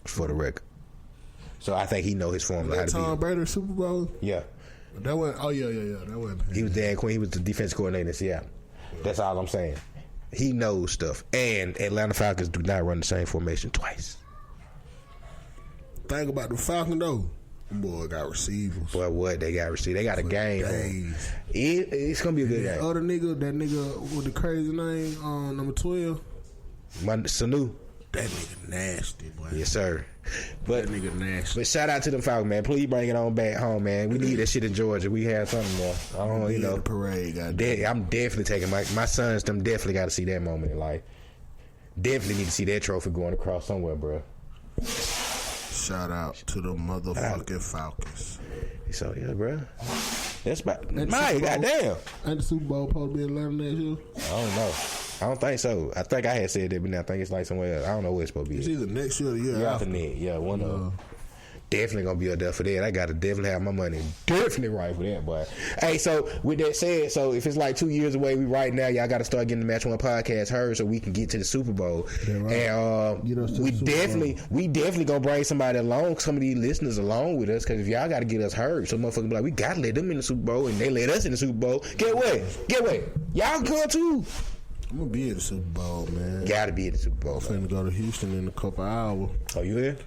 for the record. So I think he know his formula. How to Tom Brady Super Bowl? Yeah. That wasn't. Oh yeah. That wasn't. He was Dan Quinn. He was the defense coordinator in Seattle. That's all I'm saying. He knows stuff. And Atlanta Falcons do not run the same formation twice. Think about the Falcons though. Boy, got receivers. Boy, what they got receivers? They got a game. It's gonna be a good game. Other nigga, that nigga with the crazy name, number 12, Sanu. That nigga nasty, boy. Yes, sir. But that nigga nasty. But shout out to them Falcons, man. Please bring it on back home, man. We need that shit in Georgia. We have something more. I don't know, you know. The parade, I'm definitely taking my sons. Them definitely got to see that moment in life. Definitely need to see that trophy going across somewhere, bro. Shout out to the motherfucking Falcons. So yeah, bro. That's about my goddamn. Ain't the Super Bowl supposed to be in Atlanta next year? I don't know. I don't think so. I think I had said that, but now I think it's like somewhere else. I don't know where it's supposed to be. It's either next year or the year after that. Yeah, one of them. Definitely gonna be up there for that. I gotta definitely have my money definitely right for that, boy. Hey, so with that said, so if it's like 2 years away, we right now, y'all gotta start getting the Match One podcast heard so we can get to the Super Bowl. Yeah, right. And we definitely gonna bring somebody along, some of these listeners along with us, because if y'all gotta get us heard, so motherfuckers be like, we gotta let them in the Super Bowl, and they let us in the Super Bowl. Get away, y'all come too. I'm gonna be at the Super Bowl, man. Gotta be at the Super Bowl. I'm finna go to Houston in a couple hours. Oh, you here?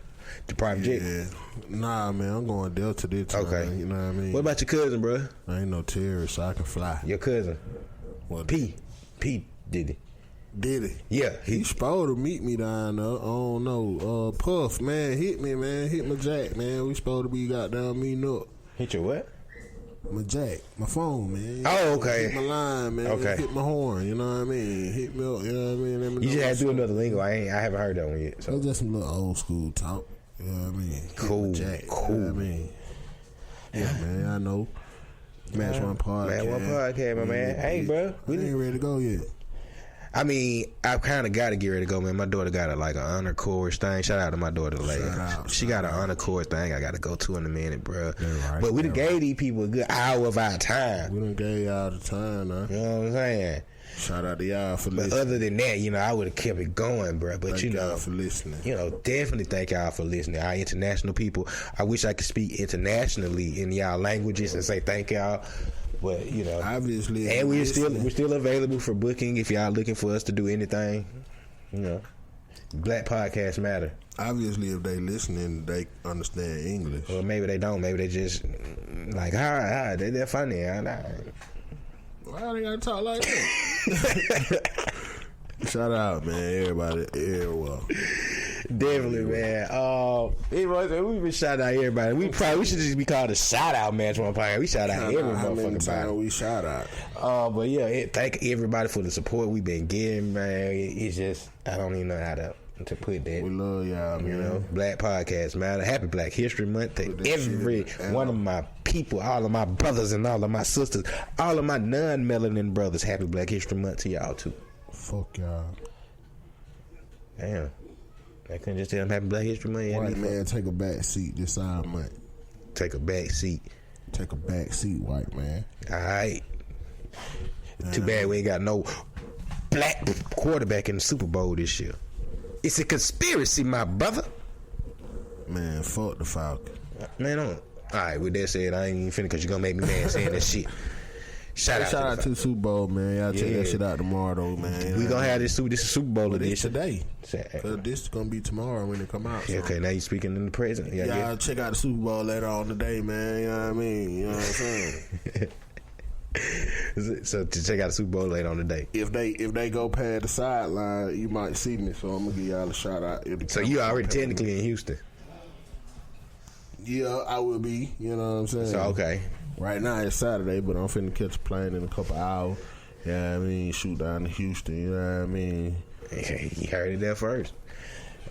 The private jet? Yeah. Nah, man, I'm going Delta this time. Okay. You know what I mean? What about your cousin, bro? I ain't no terrorist, so I can fly. Your cousin? What? P. Diddy. Diddy? Yeah. He supposed to meet me down there. I don't know. Puff, man, hit me, man. Hit my jack, man. We supposed to be goddamn meeting up. Hit your what? My jack, my phone, man. Oh, okay. Hit my line, man. Okay. Hit my horn, you know what I mean? Hit me up, you know what I mean? Let me you just had to do another lingo. I haven't heard that one yet. So. That's just some little old school talk. You know what I mean? Cool. Jack, cool. You know what I mean? Yeah, man, I know. Match One Podcast. Match One Podcast, my man. Hey, bro. We ain't ready to go yet. I mean, I kind of got to get ready to go, man. My daughter got an honor course thing. Shout out to my daughter, she got an honor course thing I got to go to in a minute, bro. Right, but we done gave these people a good hour of our time. We done gave y'all the time, huh? You know what I'm saying? Shout out to y'all for listening. But other than that, you know, I would have kept it going, bro. But thank y'all for listening. You know, definitely thank y'all for listening. Our international people. I wish I could speak internationally in y'all languages and say thank y'all. But you know, obviously, and we're still available for booking if y'all looking for us to do anything. You know, Black Podcasts Matter. Obviously, if they listening, they understand English. Or maybe they don't. Maybe they just like, hi, they're funny. Why they gotta talk like that? Shout out, man. Everybody, everywhere. Definitely, man. We been shout out everybody. We should just be called a shout out Match One Podcast. We shout out every motherfucking body. We shout out. But yeah, thank everybody for the support we've been getting, man. It's just I don't even know how to put that. We love y'all, man. You know, Black Podcast Matter. Happy Black History Month to every one of my people, all of my brothers and all of my sisters, all of my non-melanin brothers. Happy Black History Month to y'all too. Fuck y'all. Damn. I couldn't just tell them Happy Black History Month. White man, take a back seat this side month. Take a back seat. Take a back seat, white man. All right. Too bad we ain't got no black quarterback in the Super Bowl this year. It's a conspiracy, my brother. Man, fuck the Falcons. Man, all right, with that said, I ain't even finna because you're going to make me mad saying that shit. Shout out to the Super Bowl, man. Y'all check that shit out tomorrow, though, man. We gonna have this Super Bowl edition today. This is gonna be tomorrow when it come out. So. Okay, now you speaking in the present. Y'all check out the Super Bowl later on today, man. You know what I mean? You know what I'm saying? So to check out the Super Bowl later on today. If they go past the sideline, you might see me. So I'm gonna give y'all a shout out. So you already technically in Houston. Yeah, I will be. You know what I'm saying? So okay. Right now it's Saturday, but I'm finna catch a plane in a couple hours. Yeah, I mean, shoot down to Houston. You know what I mean? You heard it there first.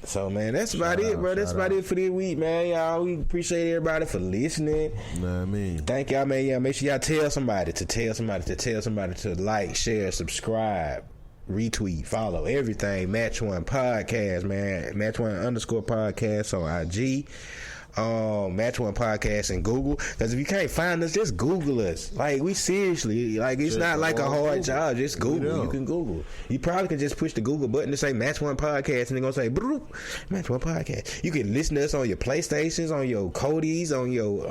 So man, that's about it, bro. That's about it for this week, man. Y'all, we appreciate everybody for listening. You know what I mean? Thank y'all, man. Yeah, make sure y'all tell somebody to like, share, subscribe, retweet, follow everything. Match One Podcast, man. Match One _podcast on IG. Match One Podcast and Google, because if you can't find us, just Google us. Like, we seriously, like, it's not like a hard job. Just Google. You can Google. You probably can just push the Google button to say Match One Podcast, and they're gonna say Match One Podcast. You can listen to us on your PlayStations, on your Kodis, on your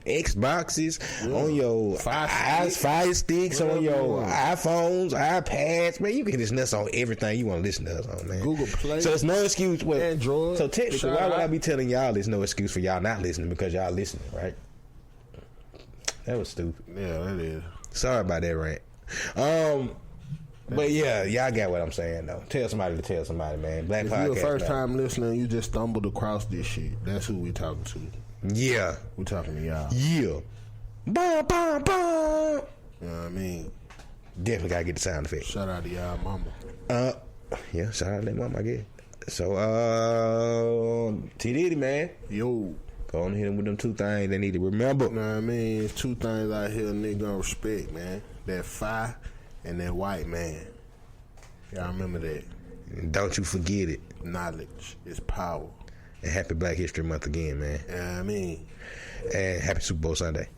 Xboxes, on your Fire Sticks, on your iPhones, iPads. Man, you can listen to us on everything you want to listen to us on, man. Google Play. So it's no excuse. Android. So technically, why would I be telling y'all there's no excuse for y'all not listening, because y'all listening, right? That was stupid. Yeah, that is. Sorry about that rant. But yeah, y'all got what I'm saying though. Tell somebody to tell somebody, man. Black if Podcast. If you're a first time listener, you just stumbled across this shit. That's who we talking to. Yeah, we talking to y'all. Yeah. Bum, bum, bum. You know what I mean? Definitely gotta get the sound effect. Shout out to y'all mama. Yeah, shout out to that mama, I guess. So, T.Diddy, man. Yo. Go on and hit him with them two things they need to remember. You know what I mean? It's two things out here nigga gonna respect, man. That fire and that white man. Y'all remember that. And don't you forget it. Knowledge is power. And happy Black History Month again, man. You know what I mean? And happy Super Bowl Sunday.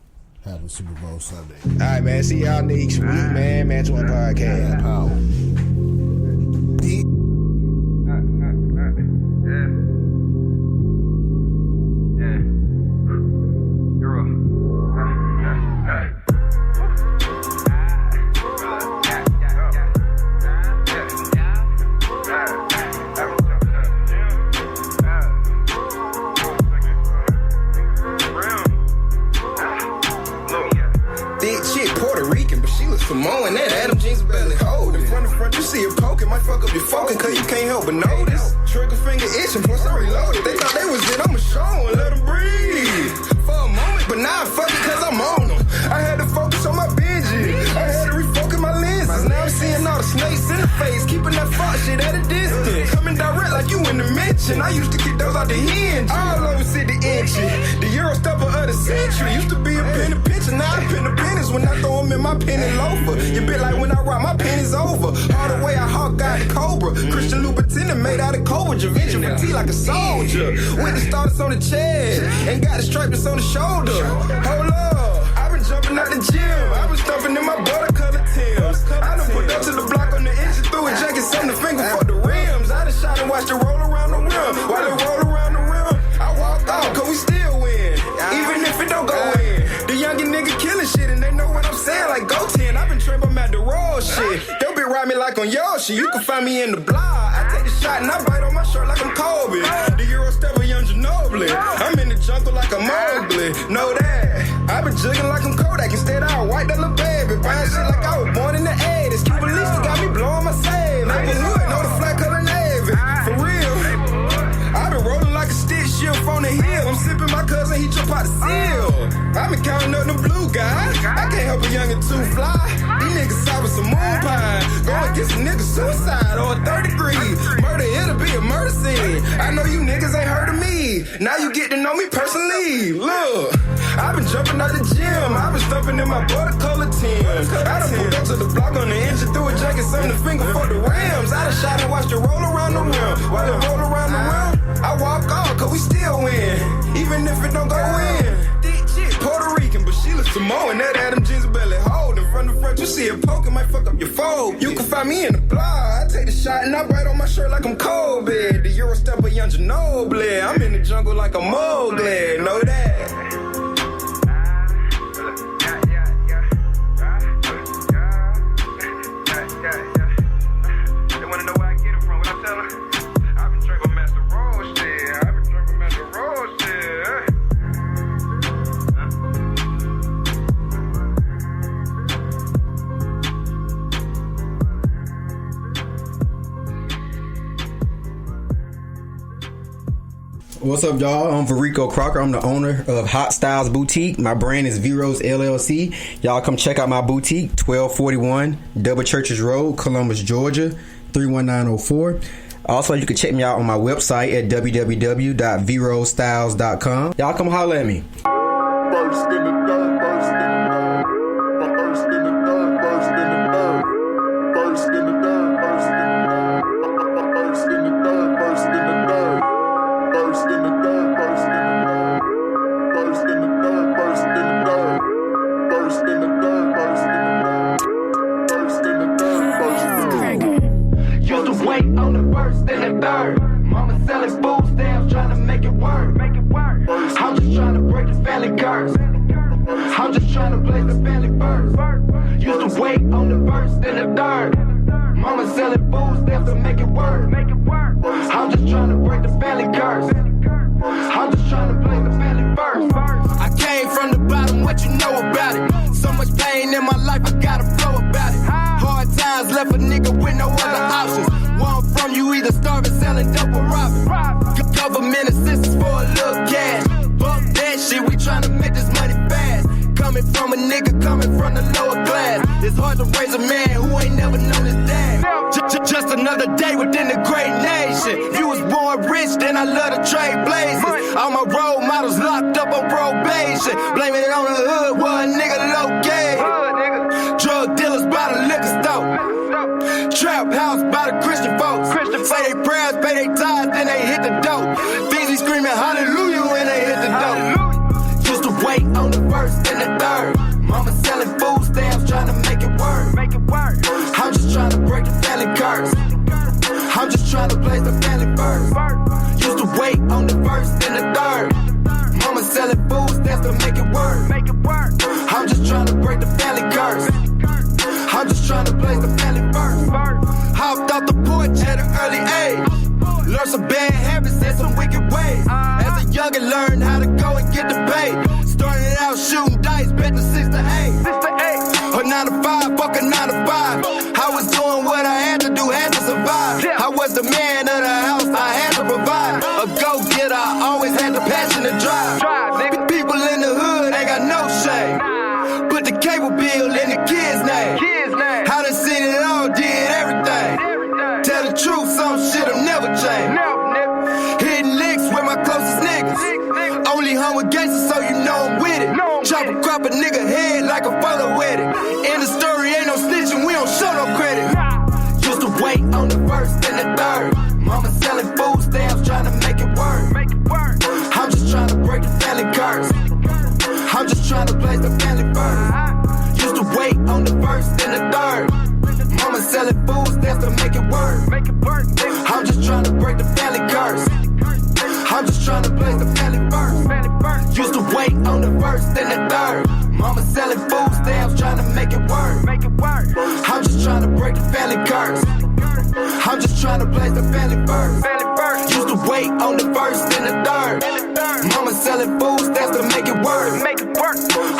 Happy Super Bowl Sunday. All right, man. See y'all next week, man. Match One Podcast. Power. Samoan, that Adam jeans barely holding. From the front, you see it poking, might fuck up your focus, cause you can't help but notice. Trigger finger itching, plus I reloaded. They thought they was it, I'ma show and let them breathe. For a moment, but now I fuck it cause I'm on them. I had to focus on my binges. I had to refocus my lenses. Now I'm seeing all the snakes in the face, keeping that fuck shit at a distance. Coming direct like you in the mention. I used to get those out the hinge. All over city inches. The Euro stepper of the century. Used to be a penny pitcher, now I pin the pennies when I throw them in my penny loafer. You bit like when I rock, my penny's over. All the way I hawk out the Cobra. Christian Louboutin made out of Cobra. Da Vinci for tea like a soldier. With the starters on the chest and got the stripes on the shoulder. Hold up, I've been jumping out the gym. I've been stuffing in my butter color Timbs. I done put up to the block on the engine through a jacket, something to finger for the rims. I done shot and watched it roll around the rim. While it roll around the rim, I walked off, cause we still win. Even if it don't go in. The youngin' nigga killing shit and they know what I'm saying, like go 10. I've been trained, I'm at the raw shit. They'll be ride me like on your shit. You can find me in the block. I take a shot and I bite on my shirt like I'm Kobe. The Euro stepper, young Ginobili. I'm in the jungle like a Mowgli. Know that. I been jugging like I'm Kodak. Instead I white that little baby. Buying shit like I was born in the 80s. Cuban Lisa got me blowing my save. Neighborhood a blue guy. I can't help a youngin' too fly. These niggas out with some moon pie. Go against a nigga suicide or a 3rd degree. Murder, it'll be a murder scene. I know you niggas ain't heard of me. Now you get to know me personally. Look, I've been jumping out the gym. I've been stumping in my buttercolor Timbs. I done pulled up to the block on the engine, threw a jacket, something to finger for the Rams. I done shot and watched it roll around the rim. While it roll around the rim, I walk off, cause we still win. Even if it don't go in. Puerto Rican, but she looks Samoan. That Adam jeans belly holding from the front. You see it poking, might fuck up your fold. You can find me in the blog. I take the shot and I bite on my shirt like I'm Kobe. The Euro stepper, young Ginobili. I'm in the jungle like a Mowgli. Know that. They wanna know where I get it from. What I tell them? I've been drinking Master Rose shit. I've been drinking Master Rose shit. What's up, y'all? I'm Verico Crocker. I'm the owner of Hot Styles Boutique. My brand is V-Rose LLC. Y'all come check out my boutique, 1241 Double Churches Road, Columbus, Georgia, 31904. Also, you can check me out on my website at www.vrostyles.com. Y'all come holler at me. First in the dirt, first in the dirt. First in the dirt, first in the dirt. First in the dirt, first in the dirt. First in the dirt, first in the dirt. First in the dirt, first in the dirt. First in the dirt, first in the dirt. First in the dirt, first in the dirt. First in the dirt, first in the dirt. Used to wait on the first and the third. Mama selling food stamps, trying to make it work. I'm just trying to break the family curse. I'm just trying to place the family first. Used to wait on the first and the third. Mama selling food stamps to make it work. I'm just trying to break the family curse. I'm just trying to place the family first. I came from the bottom, what you know about it? So much pain in my life, I gotta flow about it. Hard times left a nigga with no other options. Where I'm from, you either starving, selling dope or robbing. Government assistance for a little cash. Fuck that shit, we tryna make this money fast. Coming from a nigga, coming from the lower class. It's hard to raise a man who ain't never known his dad. Just another day within the great nation. You was born rich, then I love to trade places. All my role models locked up on probation. Blaming it on the hood, where a nigga located. Drug dealers by the liquor store. Trap house by the Christian folks. Say they prayers, pay they tithes, then they hit the dope. Beasley screaming hallelujah when they hit the dope. Used to wait on the first and the third. Mama selling food stamps, trying to make it work. I'm just trying to break the family curse. I'm just trying to place the family first. Used to wait on the first and the third. Mama selling food stamps to make it work. I'm just trying to break the family curse. I'm just trying to place the family first. Hopped off the porch at an early age. Learned some bad habits and some wicked ways. As a youngin', learned how to go and get the pay. Started out shooting dice, bet the 6 to 8. Or 9 to 5, fuck a 9 to 5. I was doing what I had to do, had to survive. I was the man of the house, I had to provide. A go-getter, I always had the passion to drive. People in the hood ain't got no shame. Put the cable bill in the kid's name. I done seen it all, did everything. Tell the truth, some shit'll never change. Hitting licks with my closest niggas. Only hung with gangsters, so you know I'm with it. Chop a crop a nigga head like a photo with it. In the story, ain't no snitching, we don't show no credit. Used to wait on the first and the third. Mama selling food stamps, trying to make it work. I'm just trying to break the family curse. I'm just trying to place the family first. Used to wait on the first and the third. Mama selling food stamps to make it work. I'm just trying to break the family curse. I'm just trying to place the family first. Used to wait on the first and the third. Mama selling food stamps, trying to make it work. I'm just trying to break the family curse. I'm just trying to place the family first. Used to wait on the first and the third. Mama selling food stamps to make it work.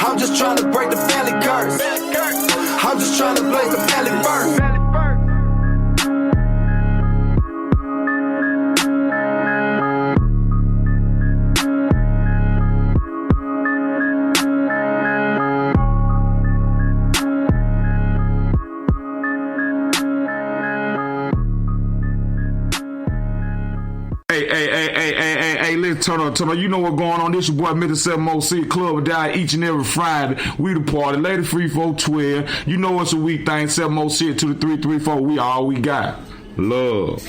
I'm just trying to break the family curse. I'm just trying to place the family first. Let's turn up. You know what's going on. This your boy, Mr. 706 Club down each and every Friday. We the party. Lady Free 412. You know it's a week thing. 706 to the 334. We all we got. Love.